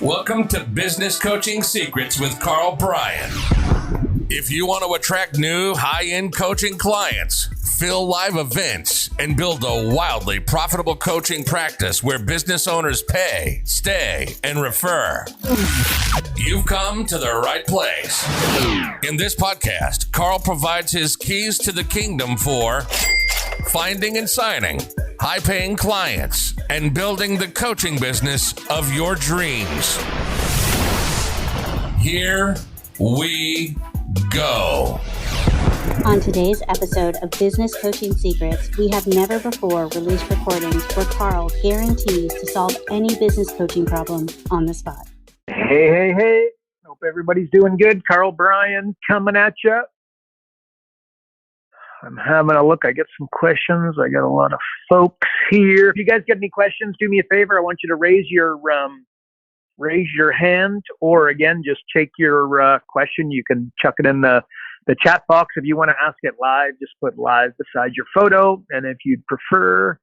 Welcome to Business Coaching Secrets with Karl Bryan. If you want to attract new high-end coaching clients, fill live events, and build a wildly profitable coaching practice where business owners pay, stay, and refer, you've come to the right place. In this podcast, Karl provides his keys to the kingdom for finding and signing high-paying clients and building the coaching business of your dreams. Here we go. On today's episode of Business Coaching Secrets, we have never before released recordings where Karl guarantees to solve any business coaching problem on the spot. Hey. Hope everybody's doing good. Karl Bryan coming at you. I'm having a look. I get some questions. I got a lot of folks here. If you guys get any questions, do me a favor. I want you to raise your hand, or again, just take your question. You can chuck it in the chat box. If you want to ask it live, just put live beside your photo. And if you'd prefer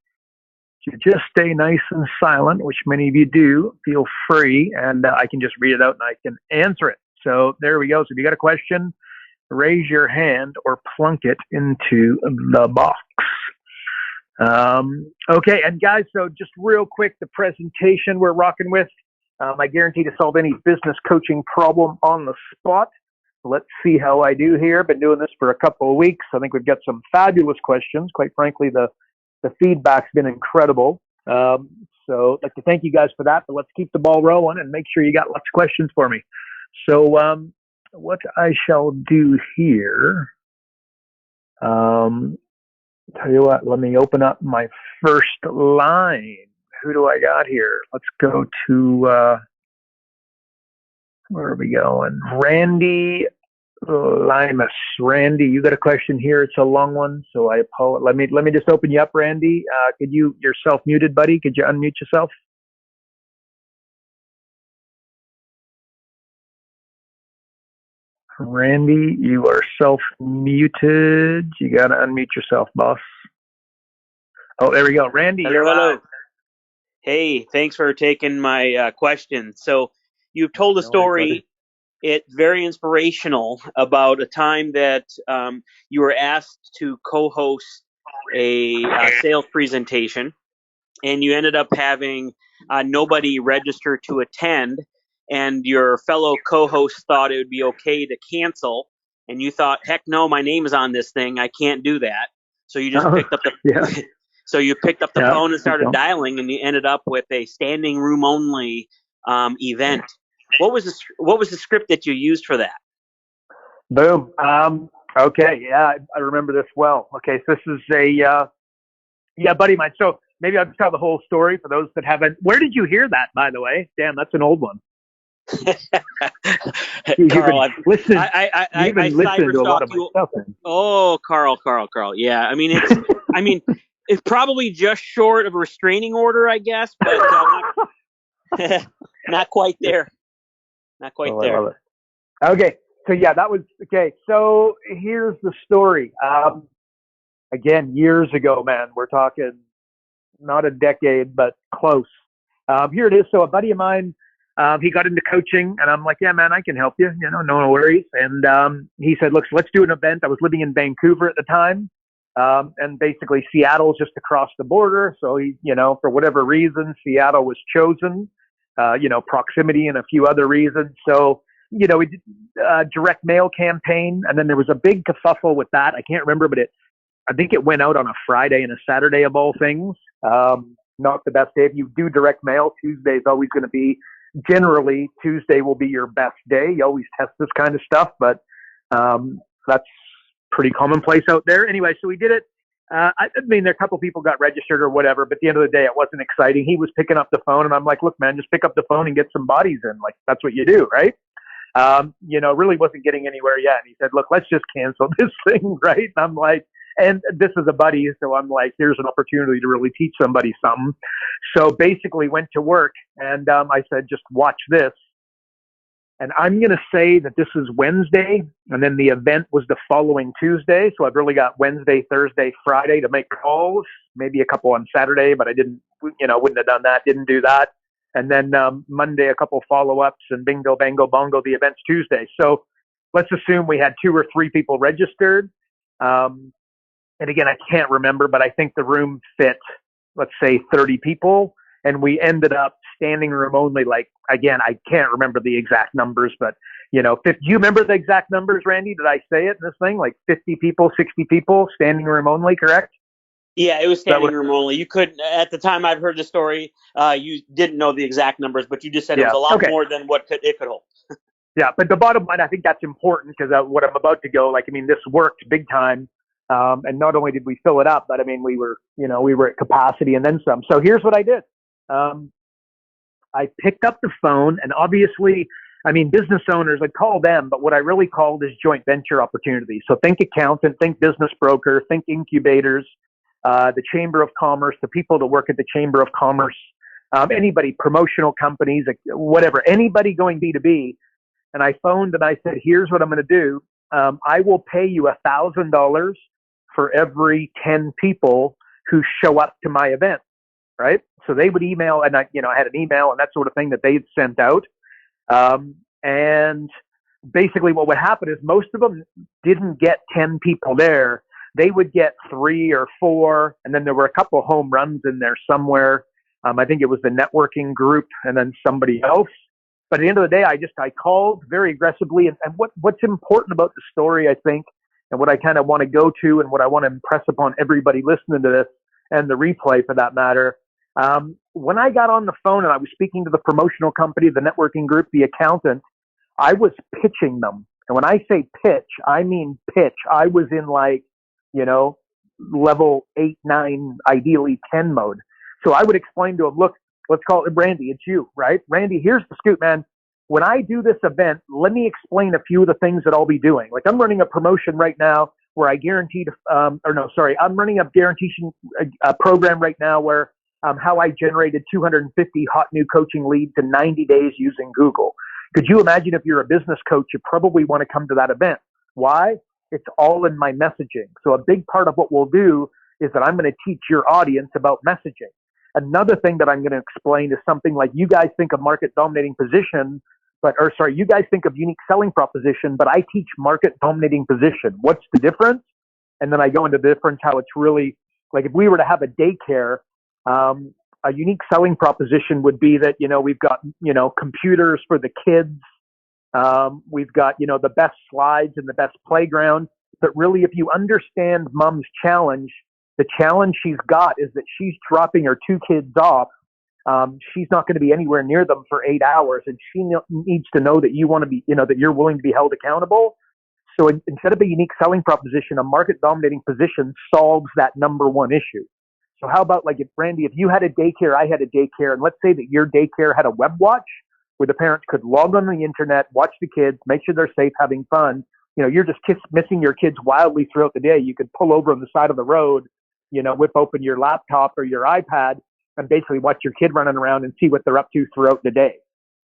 to just stay nice and silent, which many of you do, feel free, and I can just read it out and I can answer it. So there we go. So if you got a question, raise your hand or plunk it into the box. Okay, and guys, so just real quick, the presentation we're rocking with, I guarantee to solve any business coaching problem on the spot. Let's see how I do here. Been doing this for a couple of weeks. I think we've got some fabulous questions. Quite frankly, the feedback's been incredible. So I'd like to thank you guys for that, but let's keep the ball rolling and make sure you got lots of questions for me. So, what I shall do here, tell you what, let me open up my first line. Who do I got here? Let's go to, where are we going? Randy Limas. Randy, you got a question here. It's a long one, so I apologize. Let me just open you up, Randy. You're self-muted, buddy. Could you unmute yourself? Randy, you are self-muted. You got to unmute yourself, boss. Oh, there we go. Randy, you're live. Hey, thanks for taking my question. So you've told a story. It's very inspirational about a time that you were asked to co-host a sales presentation, and you ended up having nobody register to attend. And your fellow co-hosts thought it would be okay to cancel, and you thought, heck no, my name is on this thing. I can't do that. So you just picked up the phone and started dialing, and you ended up with a standing room only event. What was the script that you used for that? Boom. Okay. Yeah, I remember this well. Okay, so this is a buddy of mine. So maybe I'll just tell the whole story for those that haven't. Where did you hear that, by the way? Damn, that's an old one. Karl, I listened to a lot of my stuff. Oh, Karl. Yeah, I mean, it's probably just short of a restraining order, I guess, but not quite there. Not quite there. Okay, so yeah, that was okay. So here's the story. Again, years ago, man. We're talking not a decade, but close. Here it is. So a buddy of mine. He got into coaching, and I'm like, yeah, man, I can help you. No worries. And he said, look, let's do an event. I was living in Vancouver at the time, and basically Seattle's just across the border. So he, for whatever reason, Seattle was chosen, proximity and a few other reasons. So, we did a direct mail campaign, and then there was a big kerfuffle with that. I can't remember, but I think it went out on a Friday and a Saturday of all things. Not the best day. If you do direct mail, Tuesday is always going to be. Generally, Tuesday will be your best day. You always test this kind of stuff, but that's pretty commonplace out there. Anyway, so we did it. There a couple people got registered or whatever, but at the end of the day, it wasn't exciting. He was picking up the phone, and I'm like, look, man, just pick up the phone and get some bodies in. Like, that's what you do, right? Really wasn't getting anywhere yet. And he said, look, let's just cancel this thing, right? And I'm like, and this is a buddy, so I'm like, here's an opportunity to really teach somebody something. So basically went to work, and I said, just watch this. And I'm going to say that this is Wednesday, and then the event was the following Tuesday. So I've really got Wednesday, Thursday, Friday to make calls, maybe a couple on Saturday, but I didn't, wouldn't have done that, didn't do that. And then Monday, a couple follow-ups, and bingo, bango, bongo, the event's Tuesday. So let's assume we had 2 or 3 people registered. And again, I can't remember, but I think the room fit, let's say 30 people. And we ended up standing room only. Like, again, I can't remember the exact numbers, but do you remember the exact numbers, Randy? Did I say it in this thing? Like 50 people, 60 people, standing room only, correct? Yeah, it was standing room only. You couldn't, at the time I've heard the story, you didn't know the exact numbers, but you just said it was a lot more than what it could hold. Yeah, but the bottom line, I think that's important because what I'm about to go, this worked big time. And not only did we fill it up, but we were at capacity and then some. So here's what I did. I picked up the phone, and obviously, business owners, I call them, but what I really called is joint venture opportunities. So think accountant, think business broker, think incubators, the Chamber of Commerce, the people that work at the Chamber of Commerce, anybody, promotional companies, whatever, anybody going B2B. And I phoned and I said, here's what I'm going to do. I will pay you $1,000 for every 10 people who show up to my event, right? So they would email, and I had an email and that sort of thing that they had sent out. And basically what would happen is most of them didn't get 10 people there. They would get 3 or 4, and then there were a couple home runs in there somewhere. I think it was the networking group and then somebody else. But at the end of the day, I called very aggressively. And what's important about the story, I think, and what I kind of want to go to and what I want to impress upon everybody listening to this and the replay for that matter, when I got on the phone and I was speaking to the promotional company, the networking group, the accountant, I was pitching them. And when I say pitch, I mean pitch. I was in level 8, 9, ideally 10 mode. So I would explain to them, look, let's call it Randy. It's you, right? Randy, here's the scoop, man. When I do this event, let me explain a few of the things that I'll be doing. Like I'm running a promotion right now where I guaranteed, I'm running a program right now where how I generated 250 hot new coaching leads in 90 days using Google. Could you imagine if you're a business coach, you probably want to come to that event? Why? It's all in my messaging. So a big part of what we'll do is that I'm going to teach your audience about messaging. Another thing that I'm going to explain is something like you guys think of market dominating position, you guys think of unique selling proposition, but I teach market dominating position. What's the difference? And then I go into the difference, how it's really like if we were to have a daycare, a unique selling proposition would be that, we've got, computers for the kids. We've got, the best slides and the best playground. But really, if you understand mom's challenge, the challenge she's got is that she's dropping her 2 kids off. She's not going to be anywhere near them for 8 hours. And she needs to know that you want to be, that you're willing to be held accountable. So instead of a unique selling proposition, a market dominating position solves that number one issue. So how about Randy, if you had a daycare, I had a daycare, and let's say that your daycare had a web watch where the parents could log on the internet, watch the kids, make sure they're safe, having fun. You're just missing your kids wildly throughout the day. You could pull over on the side of the road, whip open your laptop or your iPad and basically watch your kid running around and see what they're up to throughout the day.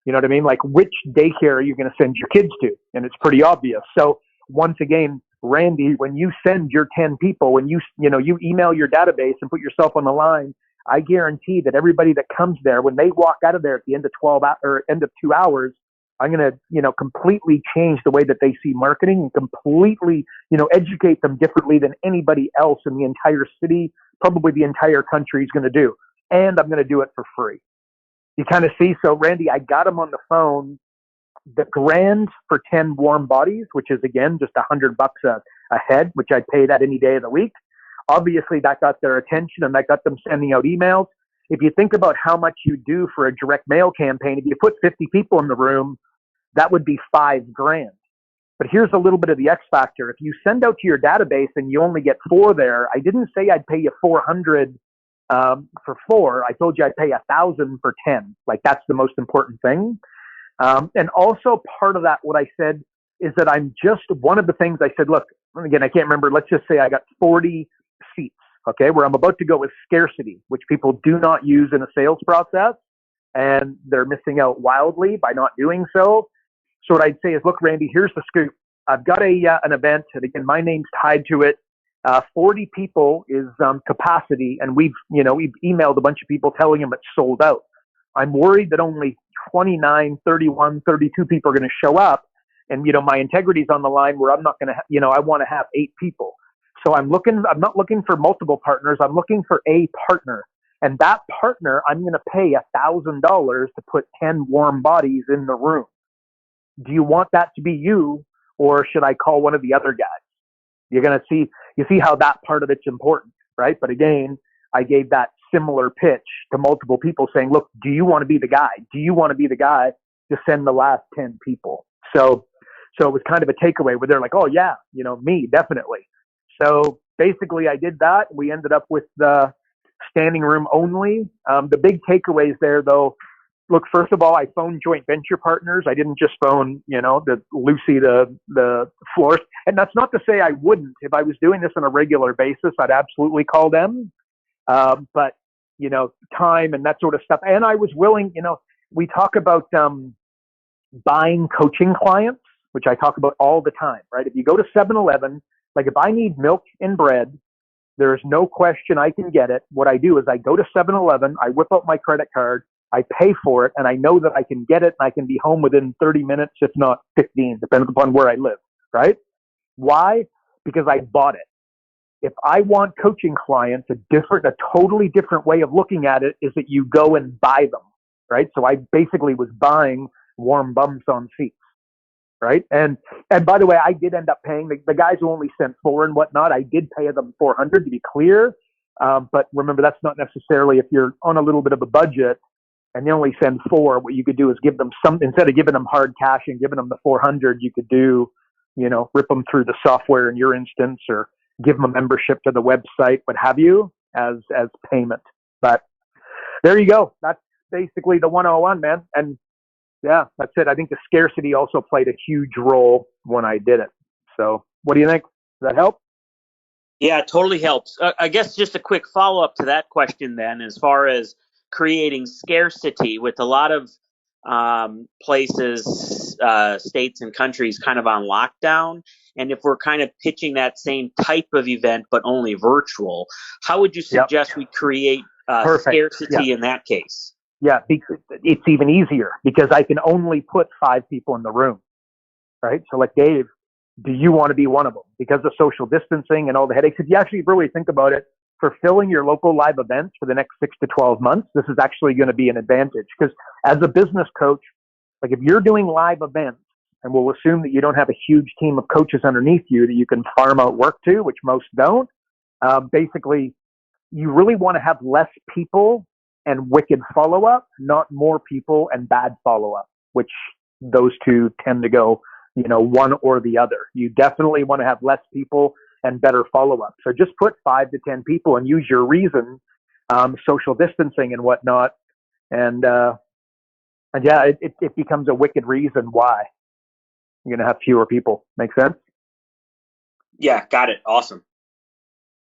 You know what I mean? Like which daycare are you going to send your kids to? And it's pretty obvious. So once again, Randy, when you send your 10 people, when you email your database and put yourself on the line, I guarantee that everybody that comes there, when they walk out of there at the end of 2 hours, I'm going to, completely change the way that they see marketing and completely, educate them differently than anybody else in the entire city, probably the entire country is going to do. And I'm going to do it for free. You kind of see. So Randy, I got him on the phone. The grand for 10 warm bodies, which is again, just $100 a head, which I paid at any day of the week. Obviously that got their attention and that got them sending out emails. If you think about how much you do for a direct mail campaign, if you put 50 people in the room, that would be $5,000. But here's a little bit of the X factor. If you send out to your database and you only get 4 there, I didn't say I'd pay you $400 for 4. I told you I'd pay $1,000 for 10. Like that's the most important thing. And also part of that, what I said is that I'm just one of the things I said, look, again, I can't remember. Let's just say I got 40 seats, okay, where I'm about to go with scarcity, which people do not use in a sales process. And they're missing out wildly by not doing so. So what I'd say is, look, Randy, here's the scoop. I've got an event, and again, my name's tied to it. 40 people is capacity, and we've emailed a bunch of people telling them it's sold out. I'm worried that only 29, 31, 32 people are going to show up. And, my integrity's on the line where I'm not going to, I want to have 8 people. So I'm not looking for multiple partners. I'm looking for a partner. And that partner, I'm going to pay $1,000 to put 10 warm bodies in the room. Do you want that to be you, or should I call one of the other guys? You see how that part of it's important, right? But again, I gave that similar pitch to multiple people saying, look, do you want to be the guy? Do you want to be the guy to send the last 10 people? So it was kind of a takeaway where they're like, oh yeah, me, definitely. So basically I did that. We ended up with the standing room only. The big takeaways there though, look, first of all, I phoned joint venture partners. I didn't just phone, the Lucy, the florist. And that's not to say I wouldn't. If I was doing this on a regular basis, I'd absolutely call them. But, time and that sort of stuff. And I was willing, we talk about buying coaching clients, which I talk about all the time, right? If you go to 7-Eleven, like if I need milk and bread, there is no question I can get it. What I do is I go to 7-Eleven, I whip out my credit card, I pay for it, and I know that I can get it and I can be home within 30 minutes, if not 15, depending upon where I live, right? Why? Because I bought it. If I want coaching clients, a totally different way of looking at it is that you go and buy them, right? So I basically was buying warm bums on seats, right? And by the way, I did end up paying the guys who only sent 4 and whatnot. I did pay them $400 to be clear. But remember, that's not necessarily if you're on a little bit of a budget and they only send 4. What you could do is give them instead of giving them hard cash and giving them the 400, you could do, rip them through the software in your instance or give them a membership to the website, what have you, as payment. But there you go. That's basically the 101, man. And yeah, that's it. I think the scarcity also played a huge role when I did it. So what do you think? Does that help? Yeah, it totally helps. I guess just a quick follow-up to that question then, as far as creating scarcity with a lot of places, states and countries kind of on lockdown. And if we're kind of pitching that same type of event, but only virtual, how would you suggest we create scarcity in that case? Yeah, it's even easier because I can only put 5 people in the room, right? So like, Dave, do you want to be one of them? Because of social distancing and all the headaches. If you actually really think about it, fulfilling your local live events for the next 6 to 12 months, this is actually going to be an advantage. Because as a business coach, like if you're doing live events, and we'll assume that you don't have a huge team of coaches underneath you that you can farm out work to, which most don't, basically, you really want to have less people and wicked follow-up, not more people and bad follow-up, which those two tend to go, one or the other. You definitely want to have less people and better follow-up. So just put 5 to 10 people and use your reason, social distancing and whatnot. And yeah, it becomes a wicked reason why you're going to have fewer people. Make sense? Yeah, got it. Awesome.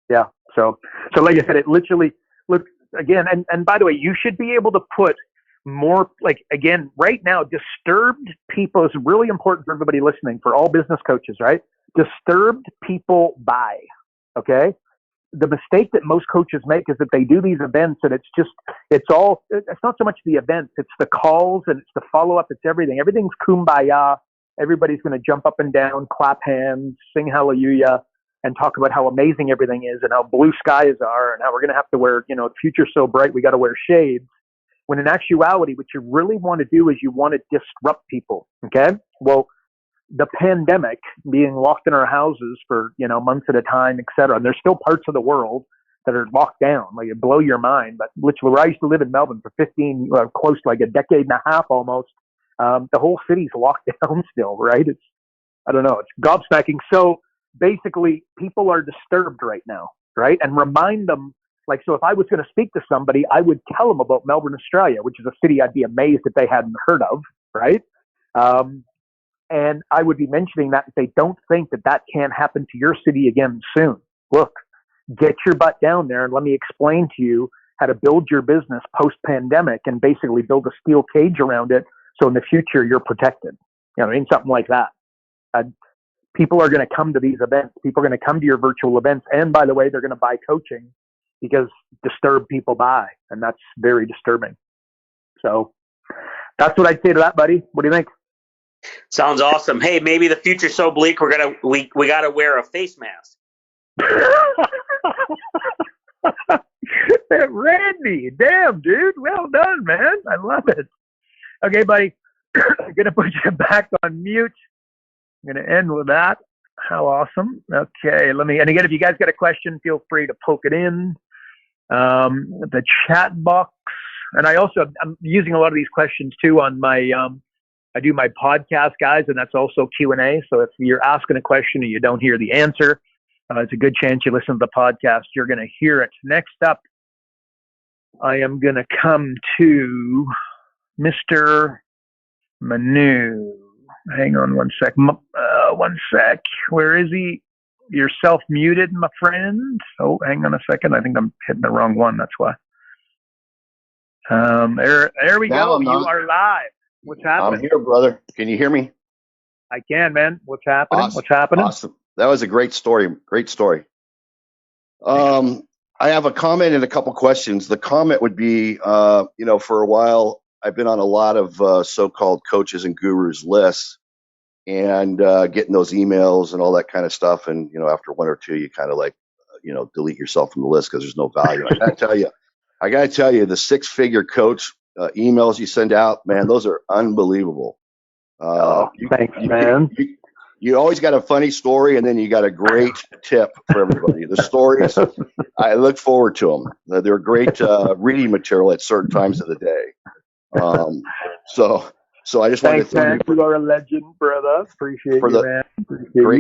Yeah. So like I said, it literally, look, again, and by the way, you should be able to put more, like, again, right now, disturbed people is really important for everybody listening, for all business coaches, right? Disturbed people buy, okay? The mistake that most coaches make is that they do these events and it's not so much the events, it's the calls and it's the follow-up, it's everything. Everything's kumbaya. Everybody's going to jump up and down, clap hands, sing hallelujah, and talk about how amazing everything is and how blue skies are and how we're going to have to wear, the future's so bright, we got to wear shades. When in actuality, what you really want to do is you want to disrupt people. Okay. Well, the pandemic, being locked in our houses for, months at a time, et cetera. And there's still parts of the world that are locked down. Like, it blow your mind. But literally, where I used to live in Melbourne for close to like a decade and a half almost, the whole city's locked down still, right? It's gobsmacking. So basically, people are disturbed right now, right? And remind them, like, so if I was going to speak to somebody, I would tell them about Melbourne, Australia, which is a city I'd be amazed if they hadn't heard of, right? And I would be mentioning that if they don't think that can't happen to your city again soon. Look, get your butt down there and let me explain to you how to build your business post-pandemic and basically build a steel cage around it so in the future you're protected. Something like that. People are going to come to these events. People are going to come to your virtual events. And by the way, they're going to buy coaching because disturbed people buy. And that's very disturbing. So that's what I'd say to that, buddy. What do you think? Sounds awesome. Hey, maybe the future's so bleak we gotta wear a face mask. Randy, damn, dude. Well done, man. I love it. Okay, buddy. I'm going to put you back on mute. I'm going to end with that. How awesome. Okay, and again, if you guys got a question, feel free to poke it in the chat box. And I'm using a lot of these questions too on my, I do my podcast, guys, and that's also Q&A. So if you're asking a question and you don't hear the answer, it's a good chance you listen to the podcast. You're going to hear it. Next up, I am going to come to Mr. Manu. Hang on one sec. One sec. Where is he? You're self-muted, my friend. Oh, hang on a second. I think I'm hitting the wrong one. That's why. There we go. You are live. What's happening? I'm here, brother. Can you hear me? I can, man. What's happening? Awesome. What's happening? Awesome. That was a great story. Great story. I have a comment and a couple questions. The comment would be, for a while, I've been on a lot of so-called coaches and gurus lists and getting those emails and all that kind of stuff. And, after one or two, you kind of delete yourself from the list because there's no value. I got to tell you, the six-figure coach emails you send out, man, those are unbelievable. Thanks, man. You always got a funny story, and then you got a great tip for everybody. The stories, I look forward to them. They're great reading material at certain times of the day. So I just wanted to thank you. You are a legend, brother. Appreciate you, man.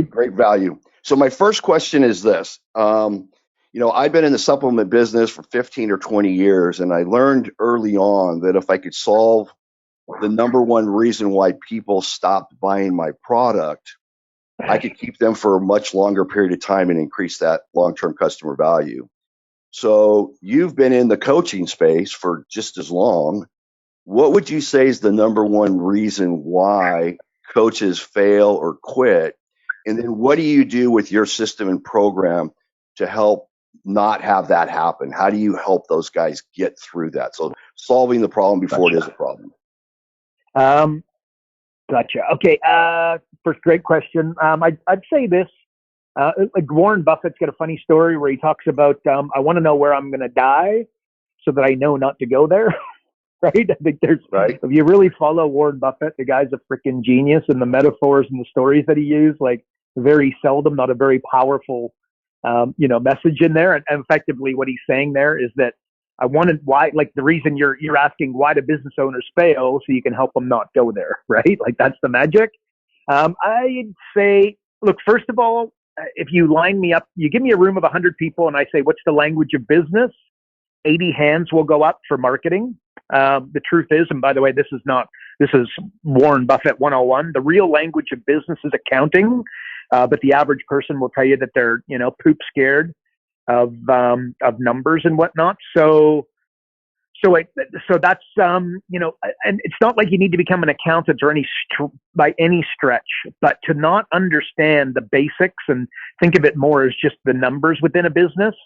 Great value. So my first question is this. I've been in the supplement business for 15 or 20 years, and I learned early on that if I could solve the number one reason why people stopped buying my product, I could keep them for a much longer period of time and increase that long-term customer value. So you've been in the coaching space for just as long. What would you say is the number one reason why coaches fail or quit? And then what do you do with your system and program to help not have that happen? How do you help those guys get through that? So solving the problem before it is a problem. Gotcha. Okay. First, great question. I'd say this, like Warren Buffett's got a funny story where he talks about, I want to know where I'm going to die so that I know not to go there. Right. I think if you really follow Warren Buffett, the guy's a freaking genius, and the metaphors and the stories that he used, like very seldom, not a very powerful, message in there. And effectively what he's saying there is that the reason you're asking why do business owners fail, so you can help them not go there, right? Like that's the magic. I'd say, look, first of all, if you line me up, you give me a room of 100 people and I say, what's the language of business? 80 hands will go up for marketing. The truth is, and by the way, this is Warren Buffett 101. The real language of business is accounting. But the average person will tell you that they're, poop scared of numbers and whatnot. So that's, and it's not like you need to become an accountant or by any stretch, but to not understand the basics and think of it more as just the numbers within a business.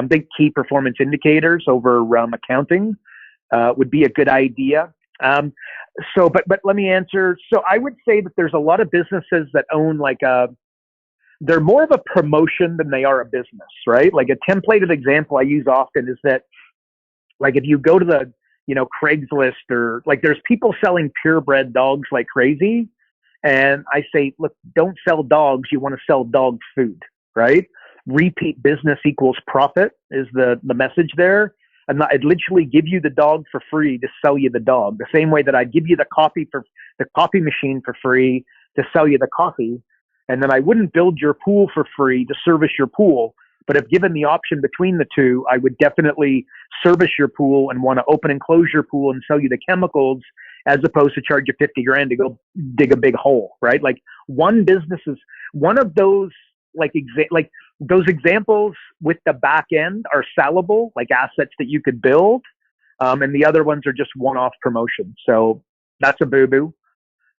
Think key performance indicators over accounting would be a good idea. But let me answer. So I would say that there's a lot of businesses that own they're more of a promotion than they are a business, right? Like a templated example I use often is that, like if you go to the, Craigslist or like there's people selling purebred dogs like crazy. And I say, look, don't sell dogs. You want to sell dog food, right? Repeat business equals profit is the message there. And I'd literally give you the dog for free to sell you the dog. The same way that I'd give you the coffee machine for free to sell you the coffee. And then I wouldn't build your pool for free to service your pool. But if given the option between the two, I would definitely service your pool and want to open and close your pool and sell you the chemicals as opposed to charge you $50,000 to go dig a big hole, right? Like one business is one of those, those examples with the back end are sellable, like assets that you could build. And the other ones are just one-off promotions. So that's a boo-boo.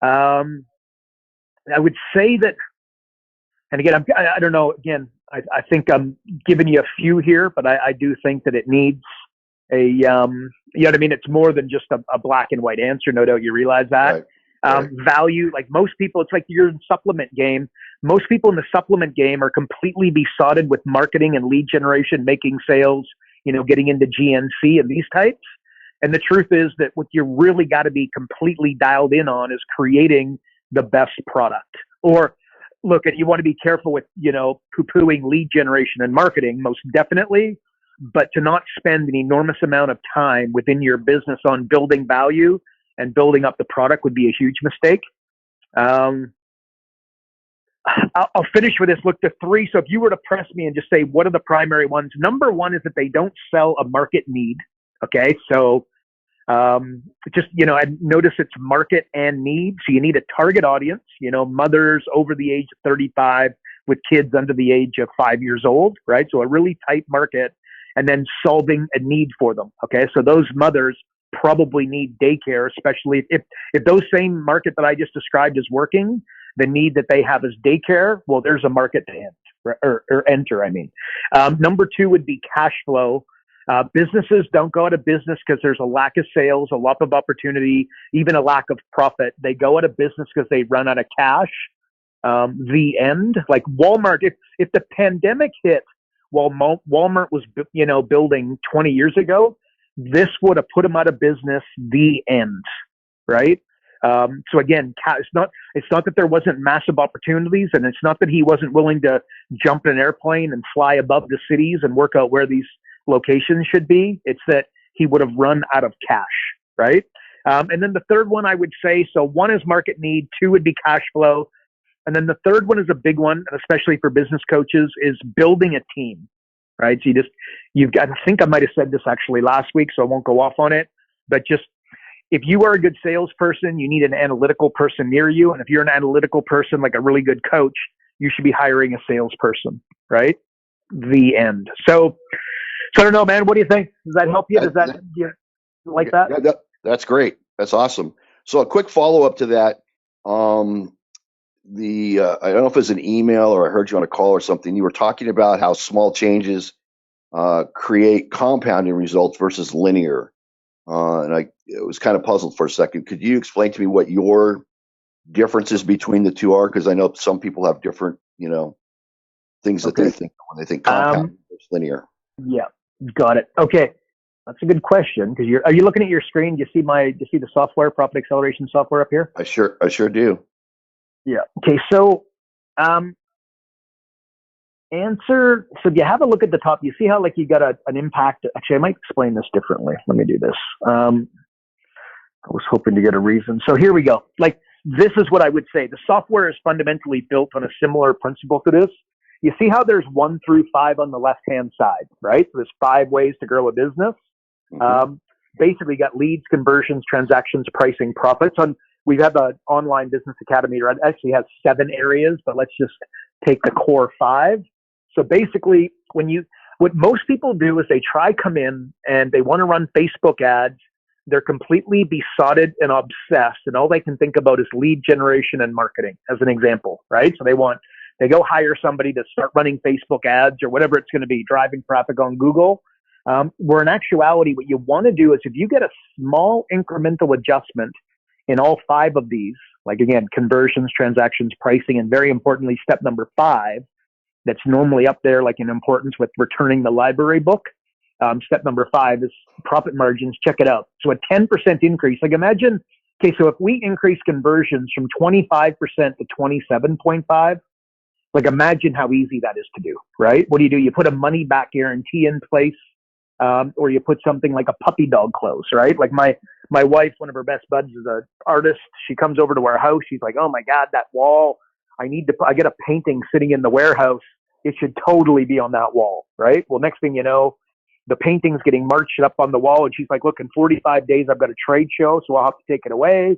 I would say that, and again, I don't know, again, I think I'm giving you a few here, but I do think that it needs you know what I mean? It's more than just a black and white answer. No doubt you realize that. Right. Right. Value, like most people, it's like you're in the supplement game. Most people in the supplement game are completely besotted with marketing and lead generation, making sales, you know, getting into GNC and these types. And the truth is that what you really got to be completely dialed in on is creating the best product. Or look, and you want to be careful with, you know, poo-pooing lead generation and marketing, most definitely, but to not spend an enormous amount of time within your business on building value and building up the product would be a huge mistake. I'll finish with this. Look, the three. So if you were to press me and just say, what are the primary ones? Number one is that they don't sell a market need. Okay. So, just, you know, I notice it's market and need. So you need a target audience, you know, mothers over the age of 35 with kids under the age of 5 years old, right? So a really tight market, and then solving a need for them. Okay. So those mothers probably need daycare, especially if those same market that I just described is working, the need that they have is daycare. Well, there's a market to enter. I mean, number two would be cash flow. Businesses don't go out of business because there's a lack of sales, a lot of opportunity, even a lack of profit. They go out of business because they run out of cash. The end. Like Walmart, if the pandemic hit while Walmart was, you know, building 20 years ago, this would have put them out of business. The end. Right. So again, it's not that there wasn't massive opportunities, and it's not that he wasn't willing to jump in an airplane and fly above the cities and work out where these locations should be. It's that he would have run out of cash, right? And then the third one I would say, so one is market need, two would be cash flow. And then the third one is a big one, especially for business coaches, is building a team, right? So you've got, I think I might have said this actually last week, so I won't go off on it, but just, if you are a good salesperson, you need an analytical person near you. And if you're an analytical person, like a really good coach, you should be hiring a salesperson, right? The end. So I don't know, man. What do you think? Does that help you? Do you like that? Yeah, that's great. That's awesome. So a quick follow up to that. I don't know if it was an email or I heard you on a call or something. You were talking about how small changes create compounding results versus linear. And I was kind of puzzled for a second. Could you explain to me what your differences between the two are? Because I know some people have different, you know, things that they think when they think compounding versus linear. Yeah, got it. Okay, that's a good question. Because are you looking at your screen? Do you see the software, Profit Acceleration software up here? I sure do. Yeah. Okay. So, answer. So if you have a look at the top, you see how like you got an impact. Actually, I might explain this differently. Let me do this. I was hoping to get a reason. So here we go. Like this is what I would say. The software is fundamentally built on a similar principle to this. You see how there's 1 through 5 on the left-hand side, right? So there's 5 ways to grow a business. Mm-hmm. Basically, you got leads, conversions, transactions, pricing, profits. We have an online business academy, right? It actually has 7 areas, but let's just take the core 5. So basically, what most people do is they come in and they want to run Facebook ads. They're completely besotted and obsessed, and all they can think about is lead generation and marketing, as an example, right? So they go hire somebody to start running Facebook ads or whatever it's going to be, driving traffic on Google. Where in actuality, what you want to do is if you get a small incremental adjustment in all 5 of these, like again, conversions, transactions, pricing, and very importantly, step number 5, that's normally up there like in importance with returning the library book. Step number 5 is profit margins. Check it out. So a 10% increase, like imagine, okay, so if we increase conversions from 25% to 27.5, like imagine how easy that is to do, right? What do? You put a money back guarantee in place, or you put something like a puppy dog close, right? Like my wife, one of her best buds is an artist. She comes over to our house. She's like, oh my God, that wall, I get a painting sitting in the warehouse. It should totally be on that wall, right? Well, next thing you know, the painting's getting marched up on the wall, and she's like, look, in 45 days, I've got a trade show, so I'll have to take it away.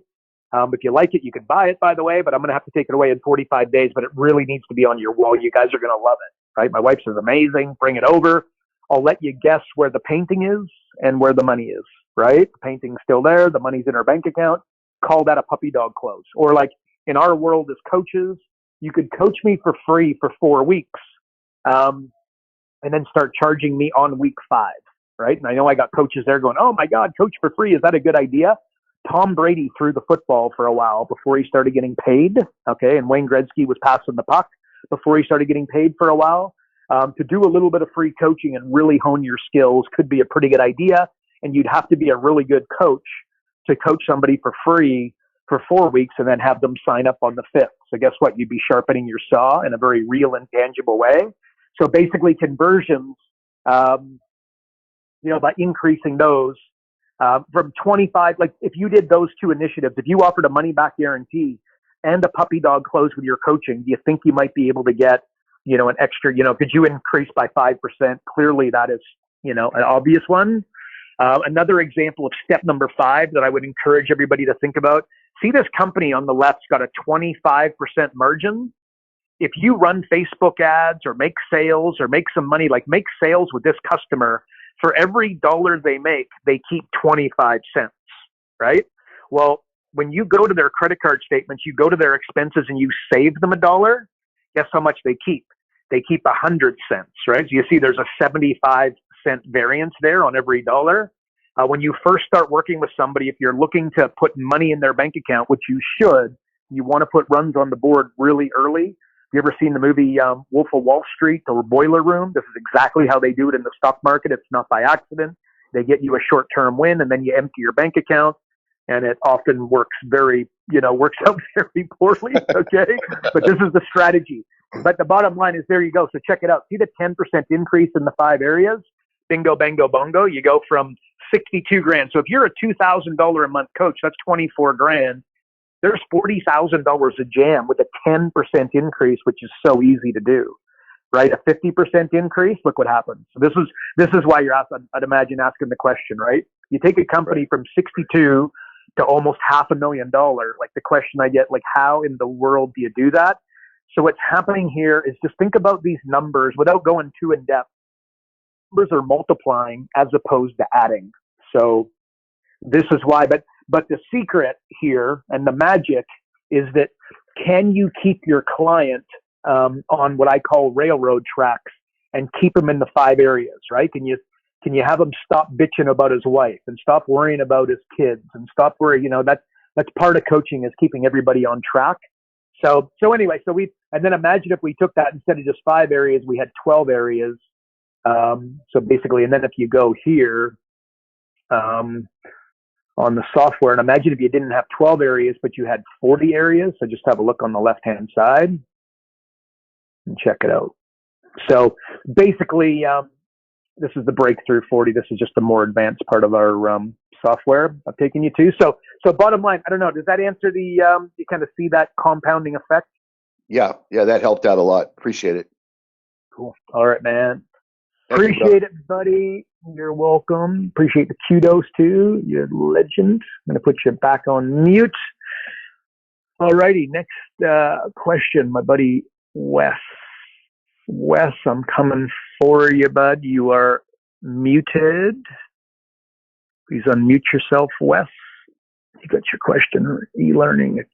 If you like it, you can buy it, by the way, but I'm going to have to take it away in 45 days, but it really needs to be on your wall. You guys are going to love it, right? My wife says, amazing, bring it over. I'll let you guess where the painting is and where the money is, right? The painting's still there. The money's in her bank account. Call that a puppy dog close. Or like in our world as coaches, you could coach me for free for 4 weeks, and then start charging me on week 5. right? And I know I got coaches there going, oh my God, coach for free. Is that a good idea? Tom Brady threw the football for a while before he started getting paid. Okay. And Wayne Gretzky was passing the puck before he started getting paid for a while. To do a little bit of free coaching and really hone your skills could be a pretty good idea. And you'd have to be a really good coach to coach somebody for free for 4 weeks and then have them sign up on the 5th. So guess what? You'd be sharpening your saw in a very real and tangible way. So basically conversions, by increasing those from 25, like if you did those two initiatives, if you offered a money back guarantee and a puppy dog close with your coaching, do you think you might be able to get, an extra, could you increase by 5%? Clearly that is, an obvious one. Another example of step number 5 that I would encourage everybody to think about. See, this company on the left's got a 25% margin. If you run Facebook ads or make sales or make some money, like make sales with this customer, for every dollar they make, they keep 25 cents, right? Well, when you go to their credit card statements, you go to their expenses and you save them $1, guess how much they keep? They keep 100 cents, right? So you see there's a 75-cent variance there on every dollar. When you first start working with somebody, if you're looking to put money in their bank account, which you should, you want to put runs on the board really early. You ever seen the movie Wolf of Wall Street or Boiler Room? This is exactly how they do it in the stock market. It's not by accident. They get you a short-term win, and then you empty your bank account, and it often works works out very poorly, okay? But this is the strategy. But the bottom line is, there you go. So check it out. See the 10% increase in the 5 areas? Bingo, bango, bongo. You go from 62 grand. So if you're a $2,000 a month coach, that's 24 grand. There's $40,000 a jam with a 10% increase, which is so easy to do, right? A 50% increase, look what happens. So this is why you're I'd imagine asking the question, right? You take a company from 62 to almost $500,000. Like the question I get, like, how in the world do you do that? So what's happening here is just think about these numbers without going too in depth. Numbers are multiplying as opposed to adding. So this is why, but the secret here and the magic is that can you keep your client on what I call railroad tracks and keep him in the 5 areas, right? Can you have him stop bitching about his wife and stop worrying about his kids and stop worrying, that's part of coaching, is keeping everybody on track. So anyway, and then imagine if we took that, instead of just 5 areas, we had 12 areas. So basically, and then if you go here, on the software, and imagine if you didn't have 12 areas, but you had 40 areas. So just have a look on the left-hand side and check it out. So basically, this is the Breakthrough 40. This is just a more advanced part of our software I've taken you to. So bottom line, I don't know, does that answer you kind of see that compounding effect? Yeah, that helped out a lot. Appreciate it. Cool. All right, man. Appreciate it, buddy. You're welcome. Appreciate the kudos too. You're a legend. I'm going to put you back on mute. All righty. Next question, my buddy Wes. Wes, I'm coming for you, bud. You are muted. Please unmute yourself, Wes. You got your question, e-learning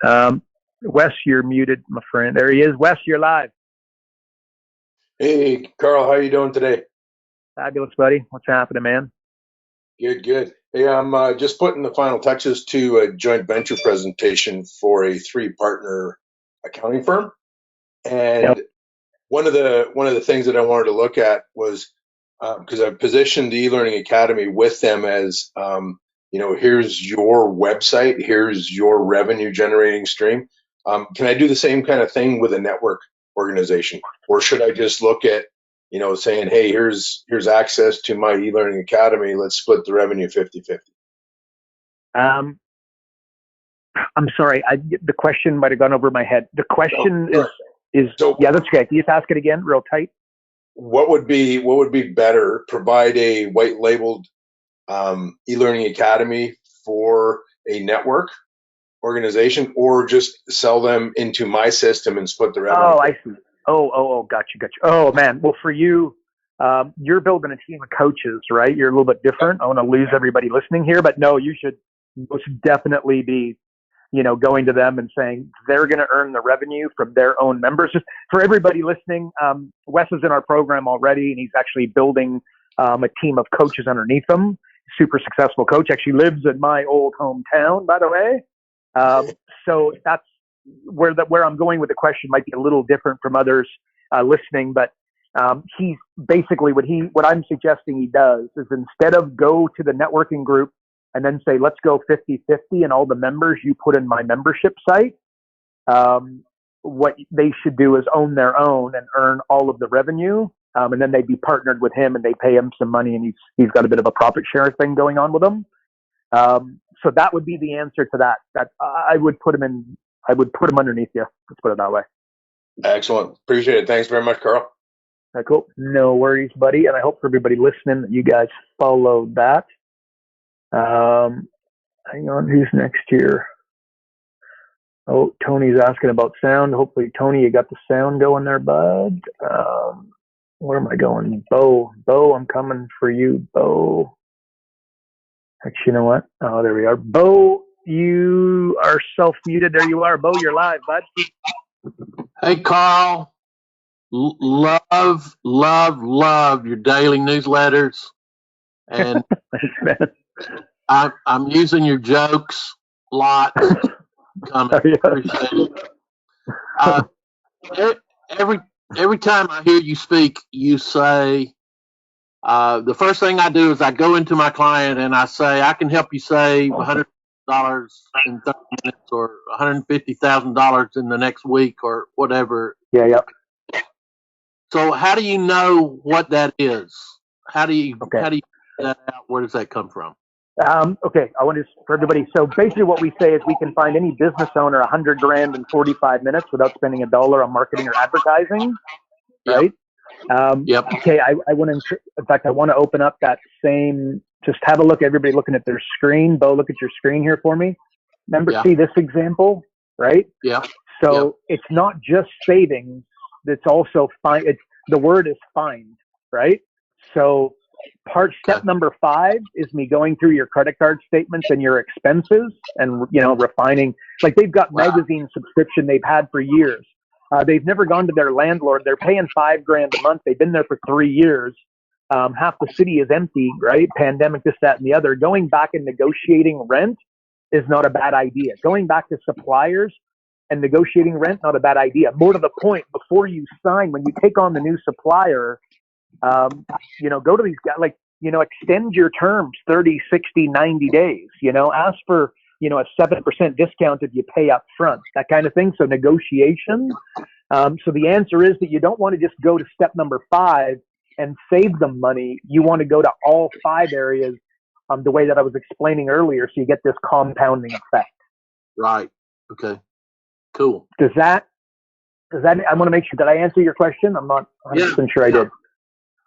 academy. Wes, you're muted, my friend. There he is. Wes, you're live. Hey, Carl, how you doing today? Fabulous, buddy. What's happening, man? Good. Hey, I'm just putting the final touches to a joint venture presentation for a 3-partner accounting firm. And one of the things that I wanted to look at was, because I've positioned the e-learning academy with them as, here's your website, here's your revenue generating stream. Can I do the same kind of thing with a network organization, or should I just look at, saying, hey, here's access to my e-learning academy, let's split the revenue 50-50? I'm sorry, the question might have gone over my head. The question is yeah, that's okay. Can you just ask it again real tight? What would be better, provide a white labeled e-learning academy for a network organization, or just sell them into my system and split the revenue? Oh, I see. Oh, gotcha. Oh, man. Well, for you, you're building a team of coaches, right? You're a little bit different. I want to lose everybody listening here, but no, you should most definitely be, going to them and saying they're going to earn the revenue from their own members. Just for everybody listening, Wes is in our program already, and he's actually building a team of coaches underneath them. Super successful coach, actually lives in my old hometown, by the way. So that's where I'm going with the question might be a little different from others listening, but he's basically what I'm suggesting he does is instead of go to the networking group and then say, let's go 50-50 and all the members you put in my membership site. What they should do is own their own and earn all of the revenue. And then they'd be partnered with him and they pay him some money and he's got a bit of a profit share thing going on with them. So that would be the answer to that. That I would put him underneath you. Let's put it that way. Excellent. Appreciate it. Thanks very much, Karl. Cool. No worries, buddy. And I hope for everybody listening that you guys followed that. Hang on. Who's next here? Oh, Tony's asking about sound. Hopefully, Tony, you got the sound going there, bud. Where am I going? Bo, I'm coming for you, Bo. Actually, you know what? Oh, there we are. Bo, you are self-muted. There you are. Bo, you're live, bud. Hey, Karl. Love your daily newsletters. And Thanks, man. I'm using your jokes a lot. Appreciate it. Every time I hear you speak, you say, the first thing I do is I go into my client and I say, I can help you save $100 in 30 minutes or $150,000 in the next week or whatever. Yeah. So how do you know what that is? How do you figure that out? Where does that come from? Okay, I want to for everybody. So basically, what we say is we can find any business owner $100,000 in 45 minutes without spending $1 on marketing or advertising, right? Yep. Okay, I want to. In fact, I want to open up that same. Just have a look. Everybody looking at their screen. Bo, look at your screen here for me. Remember, see this example, right? Yeah. So it's not just savings. It's also find. The word is find, right? So step number 5 is me going through your credit card statements and your expenses and, refining. Like they've got magazine subscription they've had for years. They've never gone to their landlord. They're paying $5,000 a month. They've been there for 3 years. Half the city is empty, right? Pandemic, this, that, and the other. Going back and negotiating rent is not a bad idea. Going back to suppliers and negotiating rent, not a bad idea. More to the point, before you sign, when you take on the new supplier, go to these guys, extend your terms 30, 60, 90 days, ask for, a 7% discount if you pay up front, that kind of thing. So negotiation. So the answer is that you don't want to just go to step number 5 and save them money. You want to go to all 5 areas the way that I was explaining earlier. So you get this compounding effect. Right. Okay. Cool. Does that, I want to make sure, did I answer your question? I'm not 100% sure I did.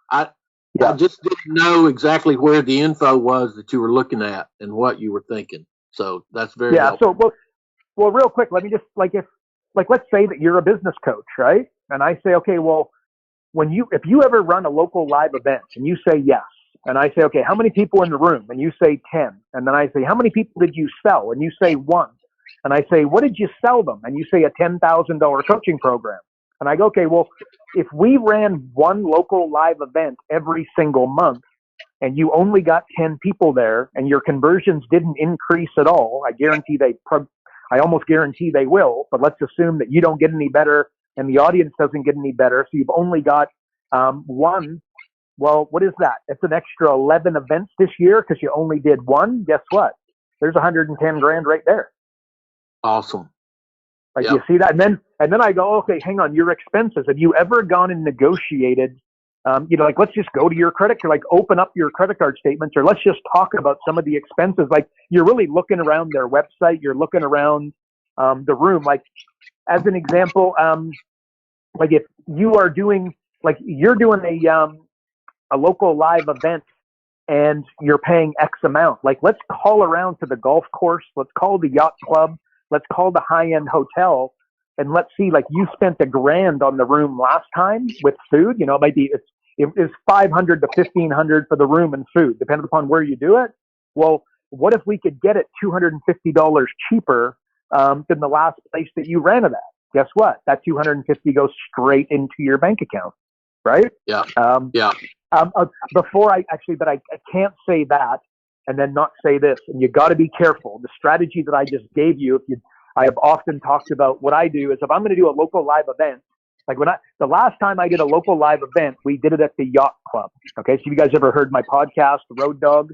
I just didn't know exactly where the info was that you were looking at and what you were thinking. So that's very helpful. So well, real quick, let me just let's say that you're a business coach, right? And I say, okay, well, if you ever run a local live event and you say yes, and I say, okay, how many people in the room? And you say 10. And then I say, how many people did you sell? And you say 1. And I say, what did you sell them? And you say a $10,000 coaching program. And I go, okay, well, if we ran one local live event every single month and you only got 10 people there and your conversions didn't increase at all, I almost guarantee they will, but let's assume that you don't get any better and the audience doesn't get any better. So you've only got 1. Well, what is that? It's an extra 11 events this year because you only did 1. Guess what? There's $110,000 right there. Awesome. You see that? And then I go, okay, hang on, your expenses. Have you ever gone and negotiated, let's just go to your credit card, open up your credit card statements, or let's just talk about some of the expenses. You're really looking around their website. You're looking around the room. As an example, if you are doing, you're doing a local live event and you're paying X amount. Let's call around to the golf course. Let's call the yacht club. Let's call the high-end hotel and let's see, you spent $1,000 on the room last time with food. It might be, it's $500 to $1,500 for the room and food, depending upon where you do it. Well, what if we could get it $250 cheaper than the last place that you ran it at? Guess what? That $250 goes straight into your bank account, right? Yeah. Before but I can't say that and then not say this. And you got to be careful. The strategy that I just gave you, I have often talked about what I do is if I'm going to do a local live event, like the last time I did a local live event, we did it at the Yacht Club. Okay. So you guys ever heard my podcast, The Road Dog?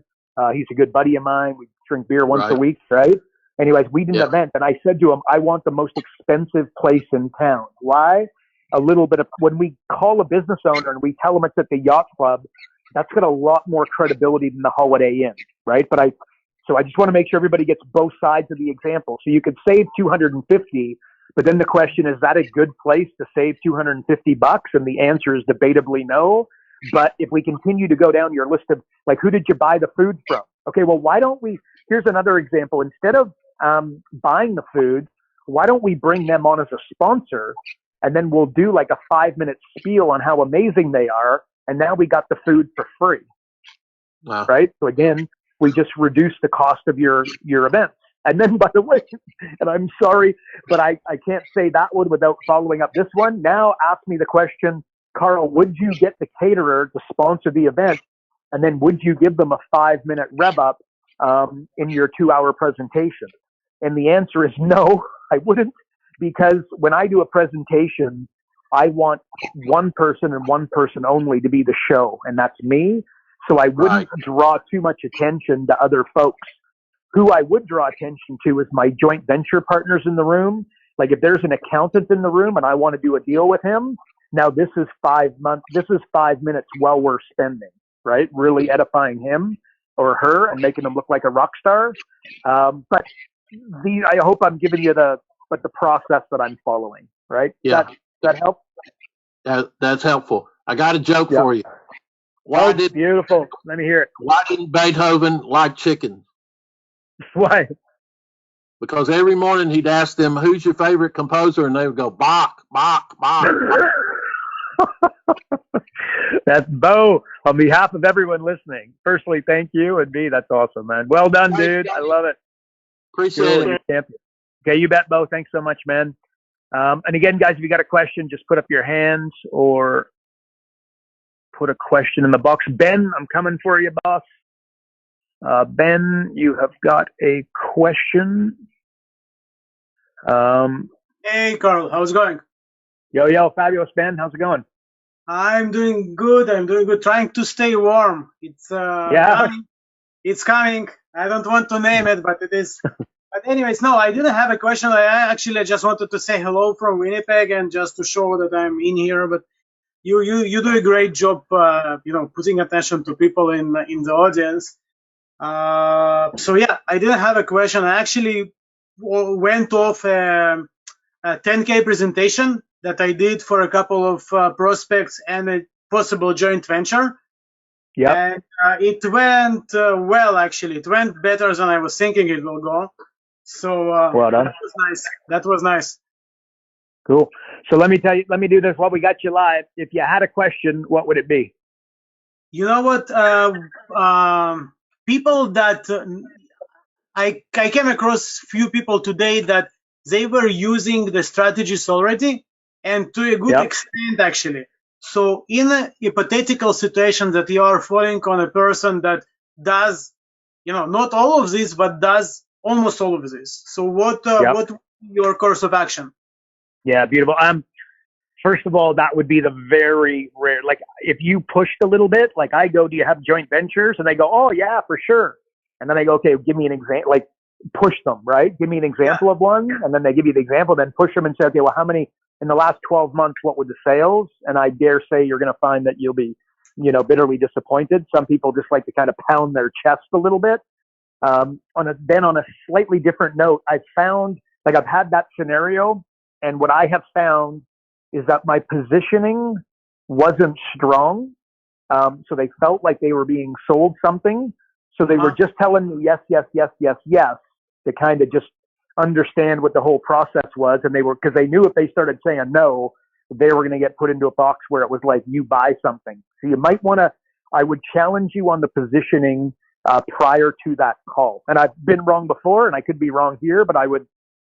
He's a good buddy of mine. We drink beer once a week, right? Anyways, we did an event and I said to him, I want the most expensive place in town. Why? A little bit of, when we call a business owner and we tell them it's at the Yacht Club, that's got a lot more credibility than the Holiday Inn, right? So I just want to make sure everybody gets both sides of the example. So you could save 250, but then the question is that a good place to save 250 bucks? And the answer is debatably no. But if we continue to go down your list of like, who did you buy the food from? Okay, well, why don't we, here's another example. Instead of buying the food, why don't we bring them on as a sponsor? And then we'll do like a 5-minute spiel on how amazing they are. And now we got the food for free. Wow. Right? So again, we just reduce the cost of your events. And then, by the way, and I'm sorry, but I can't say that one without following up this one. Now ask me the question, Karl, would you get the caterer to sponsor the event? And then would you give them a 5-minute rev up in your 2-hour presentation? And the answer is no, I wouldn't, because when I do a presentation, I want one person and one person only to be the show, and that's me. So I wouldn't draw too much attention to other folks. Who I would draw attention to is my joint venture partners in the room. Like if there's an accountant in the room and I want to do a deal with him, now this is 5 minutes well worth spending, right? Really edifying him or her and making them look like a rock star. But I hope I'm giving you the process that I'm following, right? Yeah. Does that help? That's helpful. I got a joke for you. Beautiful. Let me hear it. Why didn't Beethoven like chicken? Why? Because every morning he'd ask them, who's your favorite composer? And they would go, Bach, Bach, Bach. That's Bo. On behalf of everyone listening, firstly, thank you. And B, that's awesome, man. Well done, dude. I love it. Appreciate it. Okay, you bet, Bo. Thanks so much, man. And again, guys, if you got a question, just put up your hands or put a question in the box. Ben, I'm coming for you, boss. Ben, you have got a question. Hey, Karl, how's it going? Yo, fabulous, Ben. How's it going? I'm doing good. Trying to stay warm. It's coming. It's coming. I don't want to name it, but it is. But anyways, no, I didn't have a question. I just wanted to say hello from Winnipeg and just to show that I'm in here. But you do a great job, putting attention to people in the audience. So yeah, I didn't have a question. I actually went off a 10K presentation that I did for a couple of prospects and a possible joint venture. Yeah. And it went well, actually. It went better than I was thinking it will go. So well done. That was nice. Cool. So let me do this while we got you live. If you had a question, what would it be? You know what? People that I came across few people today that they were using the strategies already, and to a good extent, actually. So in a hypothetical situation that you are falling on a person that does, not all of this, but does almost all of this. So what would be your course of action? Yeah, beautiful. First of all, that would be the very rare, like if you pushed a little bit, like I go, do you have joint ventures? And they go, oh yeah, for sure. And then I go, okay, give me an example, like push them, right? Give me an example of one. And then they give you the example, then push them and say, okay, well, how many in the last 12 months, what were the sales? And I dare say you're going to find that you'll be, bitterly disappointed. Some people just like to kind of pound their chest a little bit. On a slightly different note, I've found, like I've had that scenario, and what I have found is that my positioning wasn't strong. So they felt like they were being sold something. So they were just telling me yes, yes, yes, yes, yes, to kind of just understand what the whole process was. And because they knew if they started saying no, they were going to get put into a box where it was like, you buy something. So you might want to, I would challenge you on the positioning prior to that call. And I've been wrong before and I could be wrong here, but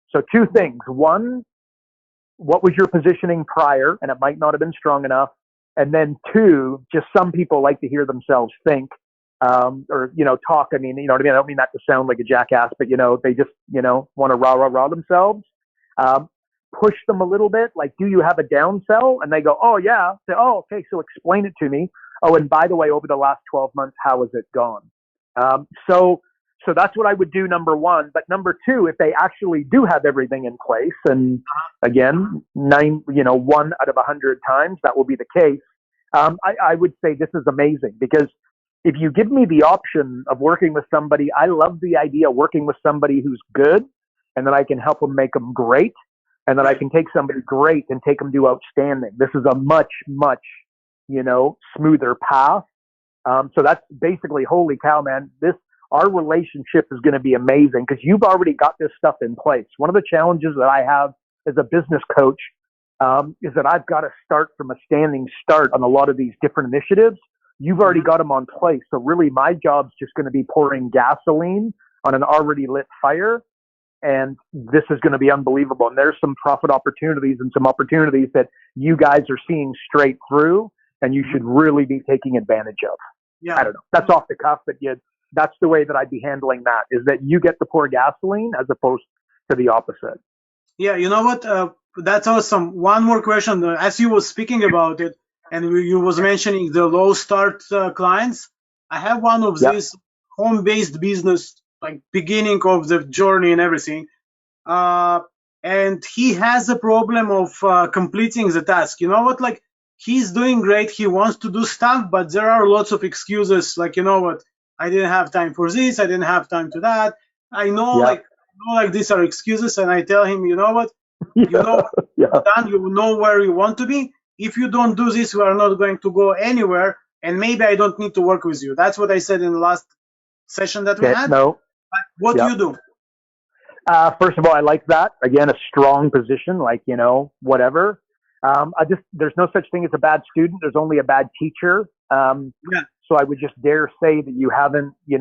so two things. One, what was your positioning prior? And it might not have been strong enough. And then two, just some people like to hear themselves think, or, talk. I mean, you know what I mean? I don't mean that to sound like a jackass, but, they just, want to rah themselves. Push them a little bit. Like, do you have a down sell? And they go, oh yeah. Say, oh, okay. So explain it to me. Oh, and by the way, over the last 12 months, how has it gone? So that's what I would do, number one. But number two, if they actually do have everything in place, and again, 1 out of 100 times that will be the case, I would say this is amazing, because if you give me the option of working with somebody, I love the idea of working with somebody who's good, and then I can help them make them great, and then I can take somebody great and take them to outstanding. This is a much, much, smoother path. So that's basically, holy cow, man, our relationship is going to be amazing because you've already got this stuff in place. One of the challenges that I have as a business coach is that I've got to start from a standing start on a lot of these different initiatives. You've already got them on place. So really my job's just going to be pouring gasoline on an already lit fire. And this is going to be unbelievable. And there's some profit opportunities and some opportunities that you guys are seeing straight through, and you should really be taking advantage of. Yeah. I don't know. That's off the cuff, but that's the way that I'd be handling that, is that you get to pour gasoline as opposed to the opposite. Yeah, you know what? That's awesome. One more question. As you were speaking about it, and you was mentioning the low start clients, I have one of these home-based business, like beginning of the journey and everything. And he has a problem of completing the task. You know what? Like, he's doing great. He wants to do stuff, but there are lots of excuses. Like, you know what? I didn't have time for this. I didn't have time to that. I know, like these are excuses. And I tell him, you know what? You know, done. You know where you want to be. If you don't do this, we are not going to go anywhere. And maybe I don't need to work with you. That's what I said in the last session that we had. No. But what do you do? First of all, I like that. Again, a strong position, like, whatever. There's no such thing as a bad student. There's only a bad teacher. So I would just dare say that you haven't, you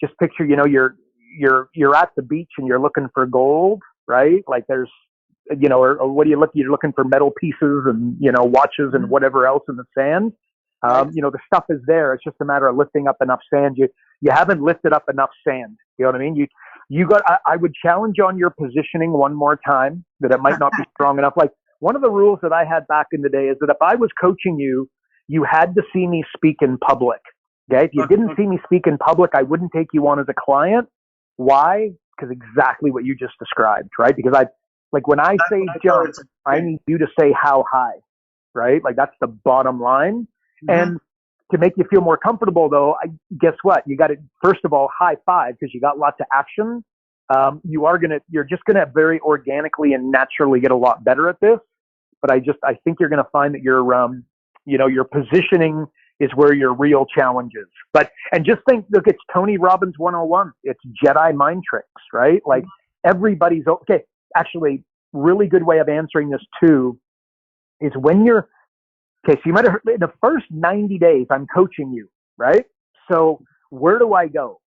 just picture, you're at the beach and you're looking for gold, right? Like there's, or what do you look? You're looking for metal pieces and, watches and whatever else in the sand. The stuff is there. It's just a matter of lifting up enough sand. You haven't lifted up enough sand. You know what I mean? I would challenge on your positioning one more time, that it might not be strong enough. Like, one of the rules that I had back in the day is that if I was coaching you, you had to see me speak in public. Okay. If you didn't see me speak in public, I wouldn't take you on as a client. Why? Because exactly what you just described, right? Because when I say jump, I need you to say how high, right? Like, that's the bottom line. And to make you feel more comfortable, though, guess what? You got to, first of all, high five, because you got lots of action. You're just gonna very organically and naturally get a lot better at this. But I think you're gonna find that your positioning is where your real challenge is. And just think, look, it's Tony Robbins 101. It's Jedi mind tricks, right? Like, everybody's okay. Actually, really good way of answering this too is when you're okay. So you might have heard, in the first 90 days, I'm coaching you, right? So where do I go?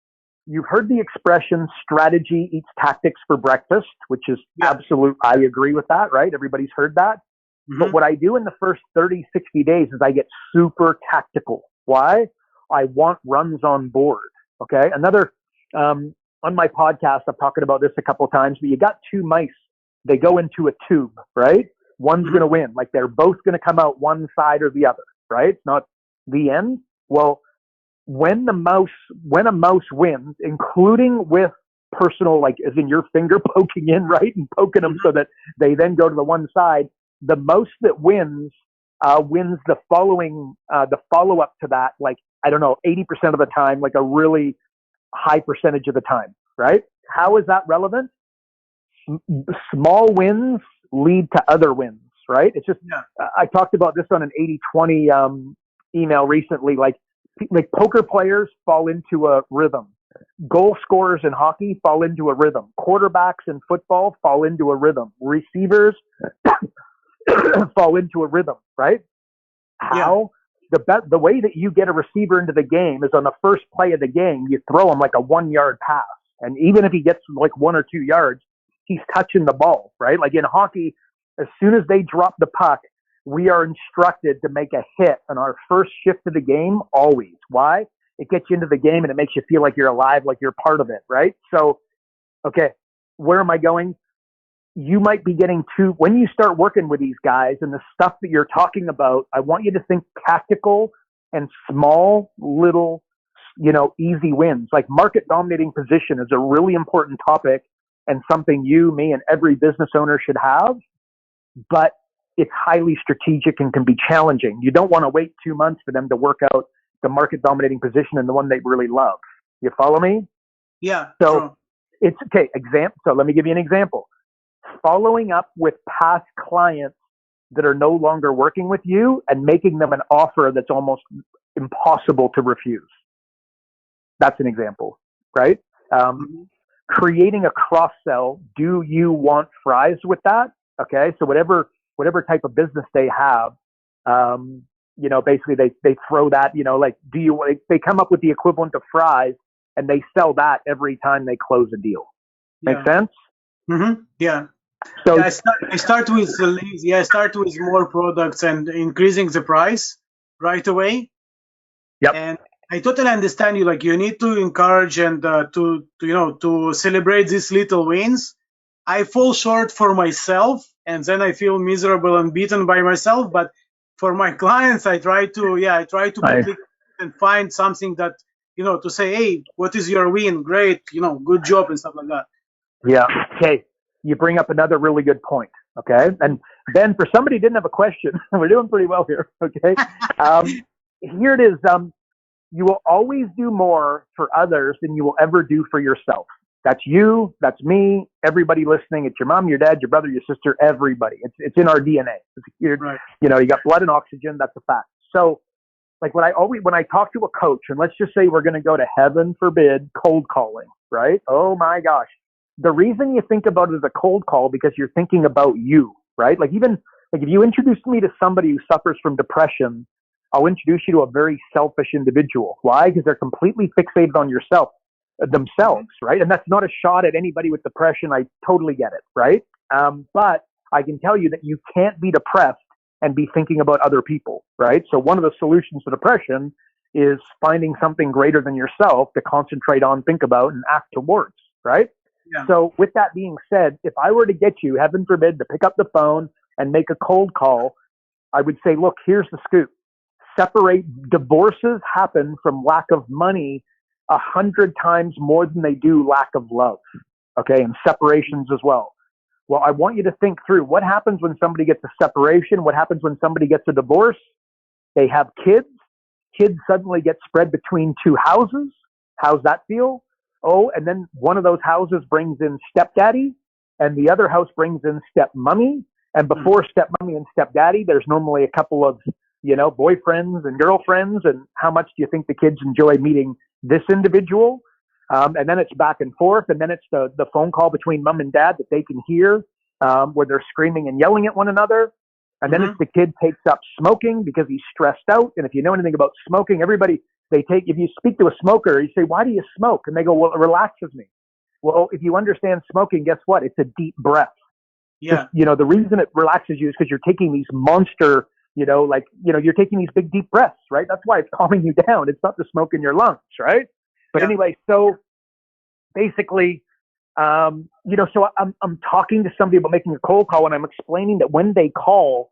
You've heard the expression strategy eats tactics for breakfast, which is absolute. I agree with that, right? Everybody's heard that. But what I do in the first 30, 60 days is I get super tactical. Why? I want runs on board. Okay. Another, on my podcast, I've talked about this a couple of times, but you got two mice. They go into a tube, right? One's going to win. Like, they're both going to come out one side or the other, right? It's not the end. Well, when a mouse wins, including with personal, like as in your finger poking in, right? And poking them so that they then go to the one side, the mouse that wins the follow-up to that, like, I don't know, 80% of the time, like a really high percentage of the time, right? How is that relevant? Small wins lead to other wins, right? It's just, I talked about this on an 80-20 email recently, like poker players fall into a rhythm. Goal scorers in hockey fall into a rhythm. Quarterbacks in football fall into a rhythm. Receivers fall into a rhythm, right? How? The way that you get a receiver into the game is on the first play of the game, you throw him like a 1-yard pass. And even if he gets like 1 or 2 yards, he's touching the ball, right? Like in hockey, as soon as they drop the puck, we are instructed to make a hit on our first shift of the game always. Why? It gets you into the game and it makes you feel like you're alive, like you're part of it, right? So, okay, where am I going? You might be getting to, when you start working with these guys and the stuff that you're talking about, I want you to think tactical and small, little, easy wins. Like market dominating position is a really important topic and something you, me, and every business owner should have, but it's highly strategic and can be challenging. You don't want to wait 2 months for them to work out the market dominating position and the one they really love. You follow me? Yeah. So true. it's okay. So let me give you an example. Following up with past clients that are no longer working with you and making them an offer that's almost impossible to refuse. That's an example, right? Creating a cross sell. Do you want fries with that? Okay. So whatever type of business they have, basically they throw that, they come up with the equivalent of fries and they sell that every time they close a deal. Yeah. Make sense? Mm-hmm. Yeah. So I start with more products and increasing the price right away. Yep. And I totally understand you. Like you need to encourage and to celebrate these little wins. I fall short for myself, and then I feel miserable and beaten by myself. But for my clients, I try to click and find something that to say, hey, what is your win? Great, good job and stuff like that. Yeah. Okay. You bring up another really good point. Okay. And Ben, for somebody who didn't have a question, we're doing pretty well here. Okay. Here it is. You will always do more for others than you will ever do for yourself. That's you. That's me. Everybody listening. It's your mom, your dad, your brother, your sister, everybody. It's in our DNA. Right. You got blood and oxygen. That's a fact. So like when I talk to a coach, and let's just say we're going to go to, heaven forbid, cold calling, right? Oh my gosh. The reason you think about it as a cold call, because you're thinking about you, right? Like if you introduce me to somebody who suffers from depression, I'll introduce you to a very selfish individual. Why? Because they're completely fixated on themselves, right? And that's not a shot at anybody with depression. I totally get it, right? But I can tell you that you can't be depressed and be thinking about other people, right? So one of the solutions to depression is finding something greater than yourself to concentrate on, think about, and act towards, right? Yeah. So with that being said, if I were to get you, heaven forbid, to pick up the phone and make a cold call, I would say, look, here's the scoop. Divorces happen from lack of money 100 times more than they do lack of love. Okay. And separations as well. Well, I want you to think through what happens when somebody gets a separation. What happens when somebody gets a divorce? They have kids. Kids suddenly get spread between two houses. How's that feel? Oh, and then one of those houses brings in stepdaddy and the other house brings in stepmommy. And before stepmommy and stepdaddy, there's normally a couple of, boyfriends and girlfriends. And how much do you think the kids enjoy meeting this individual? And then it's back and forth. And then it's the phone call between mom and dad that they can hear, where they're screaming and yelling at one another. And then it's the kid takes up smoking because he's stressed out. And if you know anything about smoking, if you speak to a smoker, you say, why do you smoke? And they go, well, it relaxes me. Well, if you understand smoking, guess what? It's a deep breath. Yeah. The reason it relaxes you is because you're taking these monster, you're taking these big deep breaths, right? That's why it's calming you down. It's not the smoke in your lungs, right? But anyway, so basically, so I'm talking to somebody about making a cold call, and I'm explaining that when they call,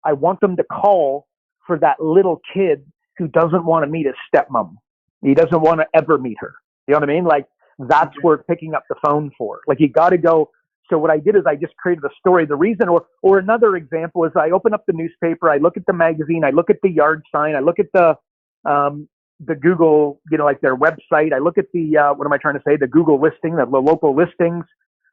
I want them to call for that little kid who doesn't want to meet his stepmom. He doesn't want to ever meet her. You know what I mean? Like that's worth picking up the phone for. Like you got to go. So what I did is I just created a story. The reason, or another example is I open up the newspaper, I look at the magazine, I look at the yard sign, I look at the Google, like their website. I look at the Google listing, the local listings.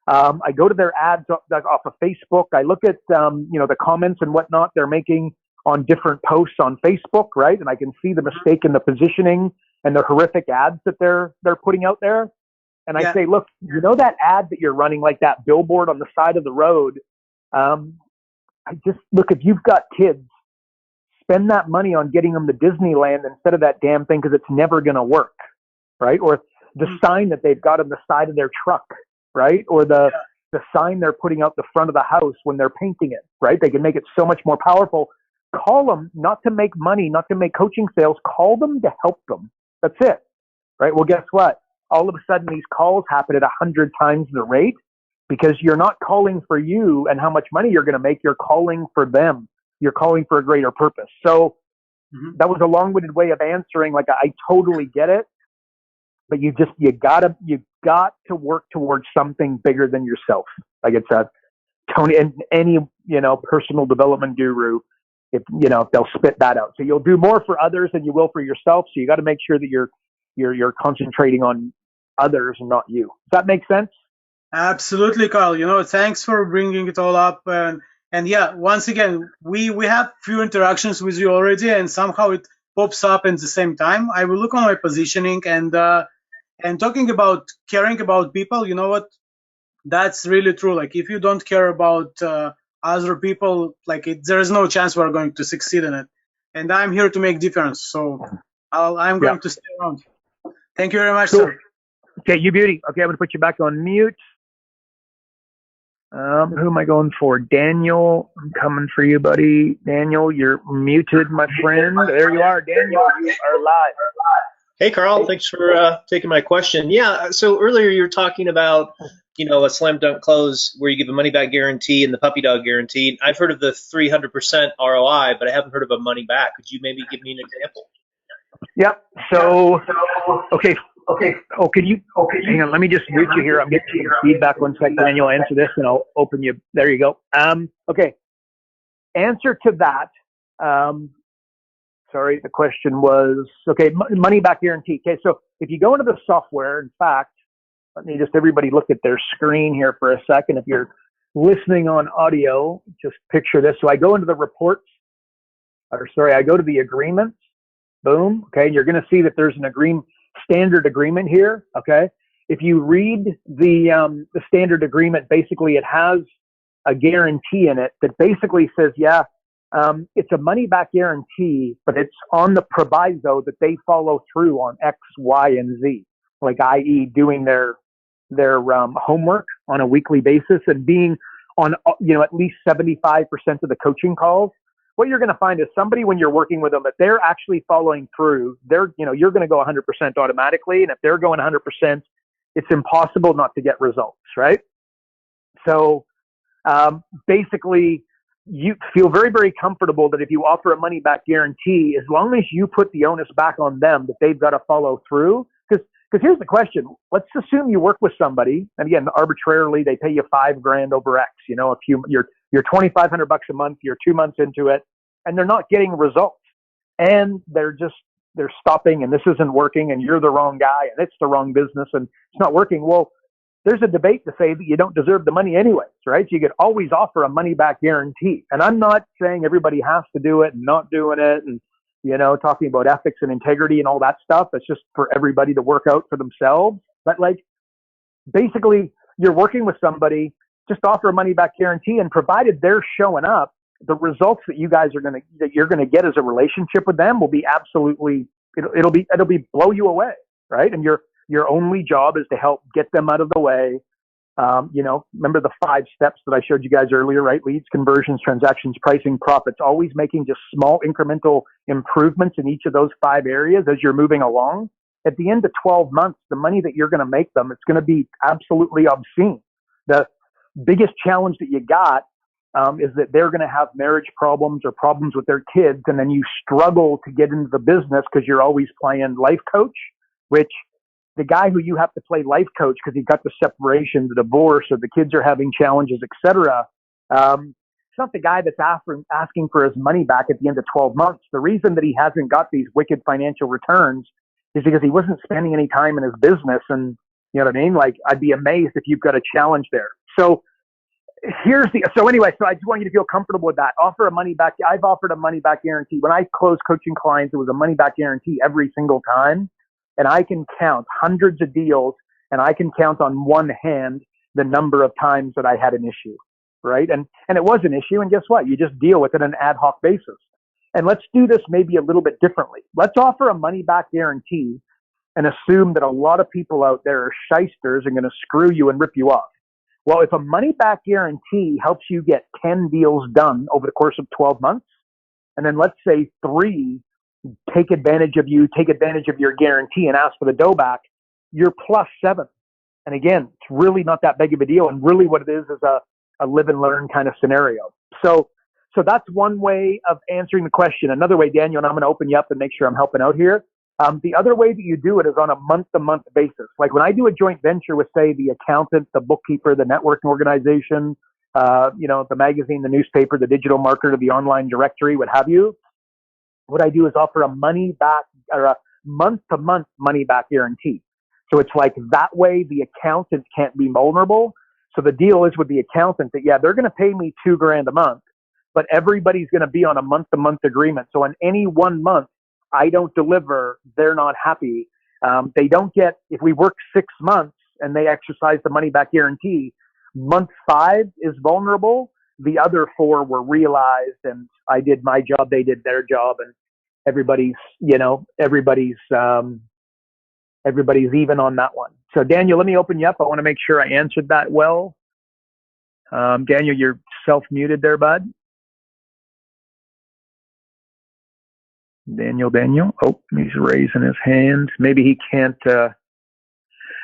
I go to their ads off of Facebook. I look at, the comments and whatnot they're making on different posts on Facebook, right? And I can see the mistake in the positioning and the horrific ads that they're putting out there. And I say, look, that ad that you're running, like that billboard on the side of the road. If you've got kids, spend that money on getting them to Disneyland instead of that damn thing, because it's never going to work, right? Or the sign that they've got on the side of their truck, right? Or the the sign they're putting out the front of the house when they're painting it, right? They can make it so much more powerful. Call them not to make money, not to make coaching sales. Call them to help them. That's it, right? Well, guess what? All of a sudden, these calls happen at 100 times the rate because you're not calling for you and how much money you're going to make. You're calling for them. You're calling for a greater purpose. So that was a long-winded way of answering. Like, I totally get it, but you got to work towards something bigger than yourself. Like it's Tony and any, personal development guru, if they'll spit that out. So you'll do more for others than you will for yourself. So you got to make sure that you're concentrating on others and not you. Does that make sense? Absolutely, Carl. Thanks for bringing it all up. And yeah, once again, we have few interactions with you already, and somehow it pops up at the same time. I will look on my positioning and talking about caring about people. You know what? That's really true. Like if you don't care about other people, there is no chance we're going to succeed in it. And I'm here to make difference. So I'm going to stay around. Thank you very much, sir. Okay, you beauty. Okay, I'm going to put you back on mute. Who am I going for? Daniel, I'm coming for you, buddy. Daniel, you're muted, my friend. There you are, Daniel. You are live. Hey, Carl. Thanks for taking my question. Yeah, so earlier you were talking about, a slam dunk close where you give a money back guarantee and the puppy dog guarantee. I've heard of the 300% ROI, but I haven't heard of a money back. Could you maybe give me an example? Yep. So, okay. Oh, hang on, let me just mute you here. I'm getting some feedback 1 second, and you'll answer this, and I'll open you. There you go. Okay. Answer to that. Sorry, the question was, okay, money back guarantee. Okay, so if you go into the software, in fact, let me just everybody look at their screen here for a second. If you're listening on audio, just picture this. So I go into the reports, I go to the agreements. Boom. Okay, and you're going to see that there's an standard agreement here. Okay, if you read the standard agreement, basically it has a guarantee in it that basically says, it's a money back guarantee, but it's on the proviso that they follow through on X, Y, and Z, like i.e. doing their homework on a weekly basis and being on at least 75% of the coaching calls. What you're going to find is somebody, when you're working with them, if they're actually following through, you're going to go 100% automatically. And if they're going 100%, it's impossible not to get results, right? So basically, you feel very, very comfortable that if you offer a money back guarantee, as long as you put the onus back on them, that they've got to follow through. Because here's the question. Let's assume you work with somebody, and again, arbitrarily, they pay you $5,000 over X. You're $2,500 a month. You're 2 months into it, and they're not getting results, and they're stopping, and this isn't working, and you're the wrong guy, and it's the wrong business, and it's not working. Well, there's a debate to say that you don't deserve the money anyways, right? You could always offer a money back guarantee, and I'm not saying everybody has to do it and not doing it, and talking about ethics and integrity and all that stuff. It's just for everybody to work out for themselves. But basically, you're working with somebody. Just offer a money back guarantee, and provided they're showing up, the results that you're going to get as a relationship with them will be absolutely, it'll be blow you away, right? And your only job is to help get them out of the way. Remember the 5 steps that I showed you guys earlier, right? Leads, conversions, transactions, pricing, profits. Always making just small incremental improvements in each of those 5 areas as you're moving along. At the end of 12 months, the money that you're going to make them, it's going to be absolutely obscene. The biggest challenge that you got is that they're going to have marriage problems or problems with their kids, and then you struggle to get into the business because you're always playing life coach, which the guy who you have to play life coach because he got the separation, the divorce, or the kids are having challenges, etc. It's not the guy that's asking for his money back at the end of 12 months. The reason that he hasn't got these wicked financial returns is because he wasn't spending any time in his business. And you know what I mean? I'd be amazed if you've got a challenge there. So anyway, I just want you to feel comfortable with that. Offer a money back. I've offered a money back guarantee. When I close coaching clients, it was a money back guarantee every single time. And I can count hundreds of deals, and I can count on one hand the number of times that I had an issue, right? And it was an issue, and guess what? You just deal with it on an ad hoc basis. And let's do this maybe a little bit differently. Let's offer a money back guarantee and assume that a lot of people out there are shysters and going to screw you and rip you off. Well, if a money back guarantee helps you get 10 deals done over the course of 12 months, and then let's say 3 take advantage of your guarantee and ask for the dough back, you're plus 7. And again, it's really not that big of a deal. And really what it is a live and learn kind of scenario. So that's one way of answering the question. Another way, Daniel, and I'm going to open you up and make sure I'm helping out here. The other way that you do it is on a month-to-month basis. Like when I do a joint venture with, say, the accountant, the bookkeeper, the networking organization, the magazine, the newspaper, the digital marketer, the online directory, what have you, what I do is offer a money back or a month-to-month money back guarantee. So it's like that way the accountant can't be vulnerable. So the deal is with the accountant that, yeah, they're going to pay me $2,000 a month, but everybody's going to be on a month-to-month agreement. So in any 1 month, I don't deliver, they're not happy. They don't get, if we work 6 months and they exercise the money back guarantee, month 5 is vulnerable. The other 4 were realized, and I did my job, they did their job, and everybody's even on that one. So Daniel, let me open you up. I want to make sure I answered that well. Daniel, you're self-muted there, bud. Daniel. Oh, he's raising his hand. Maybe he can't.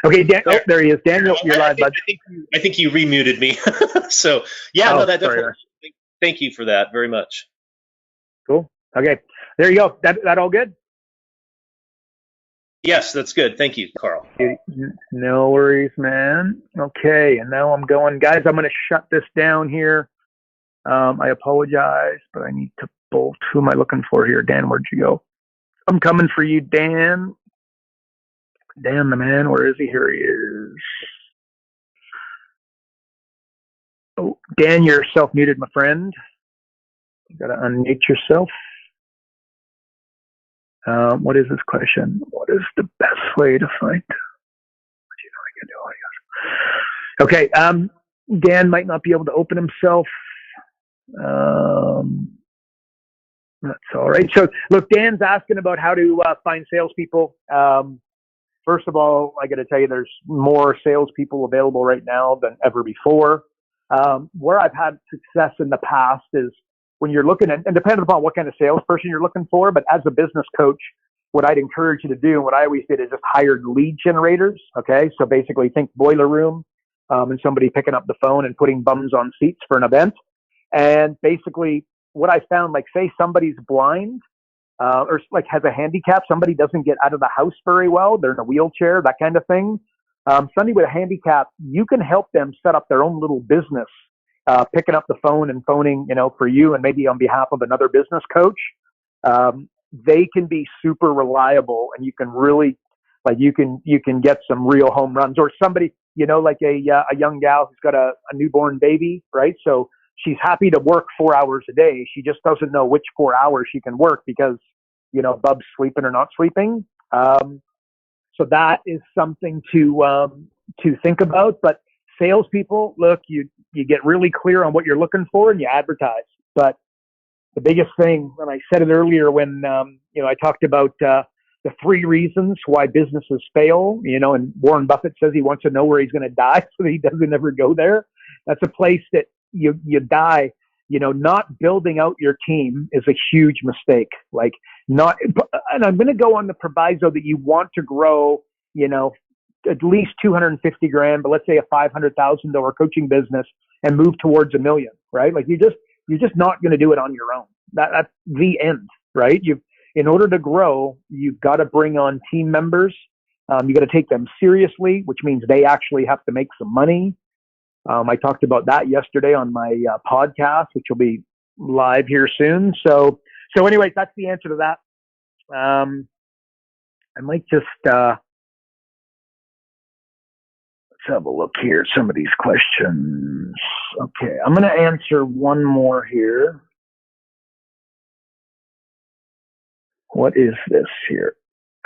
Okay, there he is. Daniel, you're live, bud. I think you remuted me. So, yeah, no, that definitely. Sorry. Thank you for that very much. Cool. Okay, there you go. That all good? Yes, that's good. Thank you, Carl. No worries, man. Okay, and now I'm going. Guys, I'm going to shut this down here. I apologize, but I need to bolt. Who am I looking for here? Dan, where'd you go? I'm coming for you, Dan. Dan, the man. Where is he? Here he is. Oh, Dan, you're self-muted, my friend. You got to unmute yourself. What is this question? What is the best way to find? Okay. Dan might not be able to open himself. That's all right. So look, Dan's asking about how to find salespeople. First of all, I got to tell you, there's more salespeople available right now than ever before. Where I've had success in the past is when you're looking at, and depending upon what kind of salesperson you're looking for, but as a business coach, what I'd encourage you to do, and what I always did, is just hired lead generators. Okay. So basically think boiler room, and somebody picking up the phone and putting bums on seats for an event. And basically what I found, like say somebody's blind, or like has a handicap, somebody doesn't get out of the house very well, they're in a wheelchair, that kind of thing. Somebody with a handicap, you can help them set up their own little business, picking up the phone and phoning, for you and maybe on behalf of another business coach. They can be super reliable, and you can really, like, you can get some real home runs. Or somebody, like a young gal who's got a newborn baby, right? So she's happy to work 4 hours a day. She just doesn't know which 4 hours she can work because, Bub's sleeping or not sleeping. So that is something to think about. But salespeople, look, you get really clear on what you're looking for and you advertise. But the biggest thing, and I said it earlier when, I talked about the 3 reasons why businesses fail, and Warren Buffett says he wants to know where he's going to die so that he doesn't ever go there. That's a place that you die. Not building out your team is a huge mistake. Like and I'm going to go on the proviso that you want to grow, at least $250,000, but let's say a $500,000 coaching business and move towards $1 million, right? Like you're just not going to do it on your own. That's the end, right? In order to grow, you've got to bring on team members. You got to take them seriously, which means they actually have to make some money. I talked about that yesterday on my podcast, which will be live here soon. So anyways, that's the answer to that. I might just, let's have a look here. Some of these questions. Okay. I'm going to answer one more here. What is this here?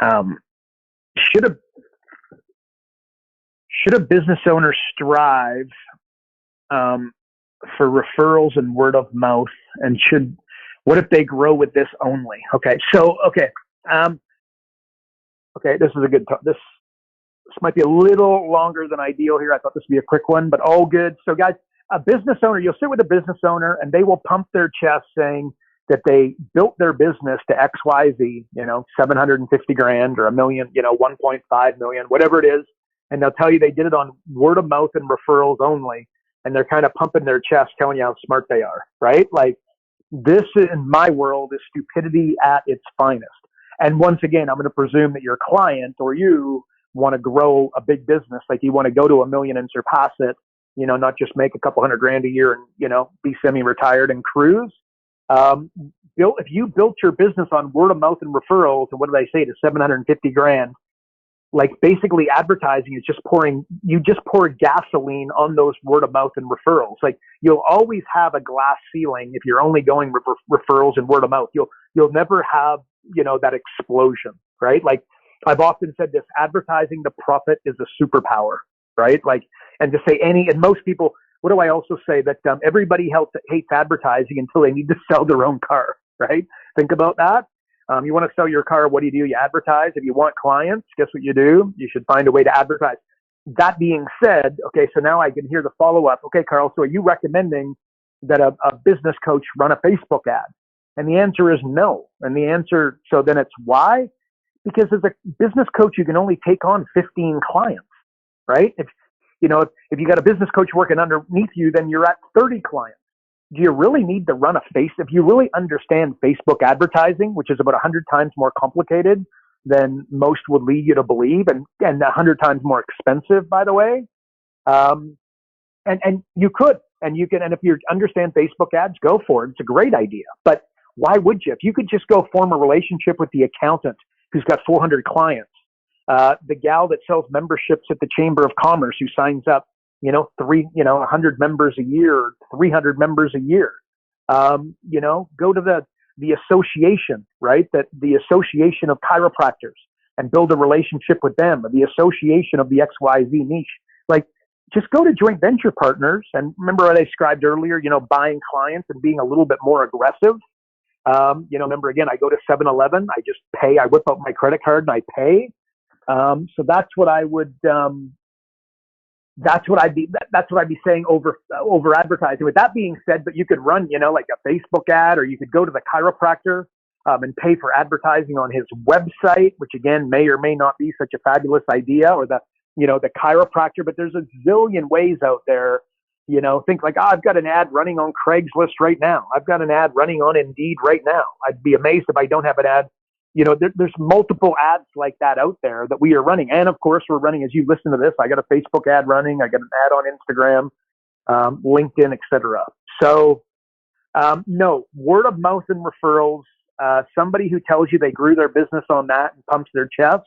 Should a business owner strive for referrals and word of mouth? And what if they grow with this only? Okay. So, okay. This is a good talk. This might be a little longer than ideal here. I thought this would be a quick one, but all good. So guys, a business owner, you'll sit with a business owner and they will pump their chest saying that they built their business to XYZ, 750 grand or $1 million, 1.5 million, whatever it is. And they'll tell you they did it on word of mouth and referrals only. And they're kind of pumping their chest, telling you how smart they are, right? Like, this in my world is stupidity at its finest. And once again, I'm going to presume that your client or you want to grow a big business. Like, you want to go to $1 million and surpass it, not just make a couple $100,000 a year and, be semi-retired and cruise. If you built your business on word of mouth and referrals, and what did I say, to 750 grand, like, basically advertising is you just pour gasoline on those word of mouth and referrals. Like, you'll always have a glass ceiling if you're only going referrals and word of mouth. You'll never have, that explosion, right? Like, I've often said this, advertising the profit is a superpower, right? Like, and to say and most people, what do I also say? That everybody hates advertising until they need to sell their own car, right? Think about that. You want to sell your car, what do? You advertise. If you want clients, guess what you do? You should find a way to advertise. That being said, okay, so now I can hear the follow-up. Okay, Karl, so are you recommending that a business coach run a Facebook ad? And the answer is no. And the answer, so then it's why? Because as a business coach, you can only take on 15 clients, right? If you got a business coach working underneath you, then you're at 30 clients. Do you really need to run if you really understand Facebook advertising, which is about 100 times more complicated than most would lead you to believe, and 100 times more expensive, by the way. And you could, and you can, and if you understand Facebook ads, go for it. It's a great idea. But why would you? If you could just go form a relationship with the accountant who's got 400 clients, the gal that sells memberships at the Chamber of Commerce who signs up, 100 members a year, 300 members a year. Go to the association, right? That the association of chiropractors, and build a relationship with them, or the association of the XYZ niche. Like, just go to joint venture partners. And remember what I described earlier, buying clients and being a little bit more aggressive. Remember again, I go to 7-Eleven, I just pay, I whip out my credit card and I pay. So that's what I would, that's what I'd be saying over advertising. With that being said, but you could run, like a Facebook ad, or you could go to the chiropractor and pay for advertising on his website, which again may or may not be such a fabulous idea, or the chiropractor. But there's a zillion ways out there. Think like, I've got an ad running on Craigslist right now. I've got an ad running on Indeed right now. I'd be amazed if I don't have an ad. There's multiple ads like that out there that we are running. And of course, we're running, as you listen to this, I got a Facebook ad running. I got an ad on Instagram, LinkedIn, etc. So, no, word of mouth and referrals. Somebody who tells you they grew their business on that and pumps their chest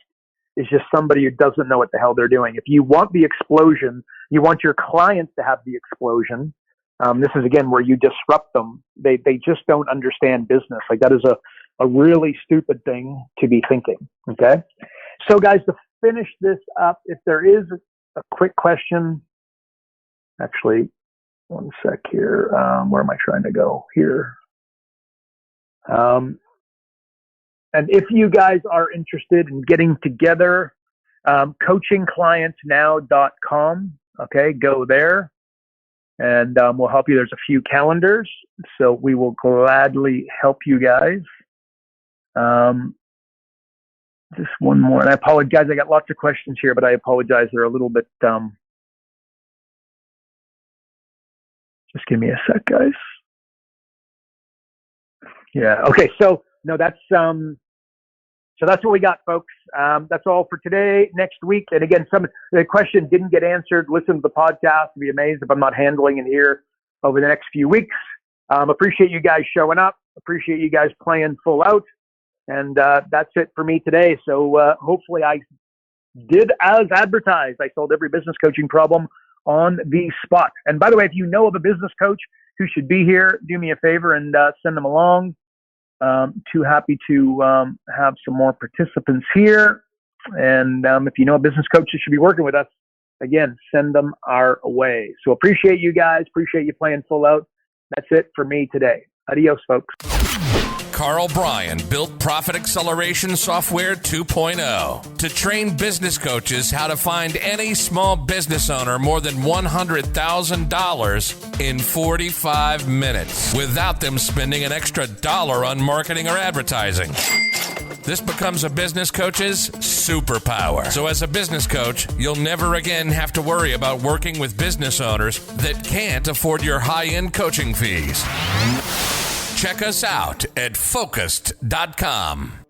is just somebody who doesn't know what the hell they're doing. If you want the explosion, you want your clients to have the explosion. This is again where you disrupt them. They just don't understand business. Like, that is a really stupid thing to be thinking. Okay. So guys, to finish this up, if there is a quick question, actually, one sec here. Where am I trying to go here? And if you guys are interested in getting together, coachingclientsnow.com. Okay. Go there and we'll help you. There's a few calendars, so we will gladly help you guys. Just one more, and I apologize. I got lots of questions here, but I apologize. They're a little bit, just give me a sec, guys. Yeah. Okay. So no, that's what we got, folks. That's all for today. Next week. And again, the question didn't get answered. Listen to the podcast. Be amazed if I'm not handling it here over the next few weeks. Appreciate you guys showing up. Appreciate you guys playing full out. And that's it for me today. So hopefully I did as advertised. I solved every business coaching problem on the spot. And by the way, if you know of a business coach who should be here, do me a favor and send them along. Too happy to have some more participants here. And if you know a business coach that should be working with us, again, send them our way. So appreciate you guys. Appreciate you playing full out. That's it for me today. Adios, folks. Karl Bryan built Profit Acceleration Software 2.0 to train business coaches how to find any small business owner more than $100,000 in 45 minutes without them spending an extra dollar on marketing or advertising. This becomes a business coach's superpower. So as a business coach, you'll never again have to worry about working with business owners that can't afford your high-end coaching fees. Check us out at Focused.com.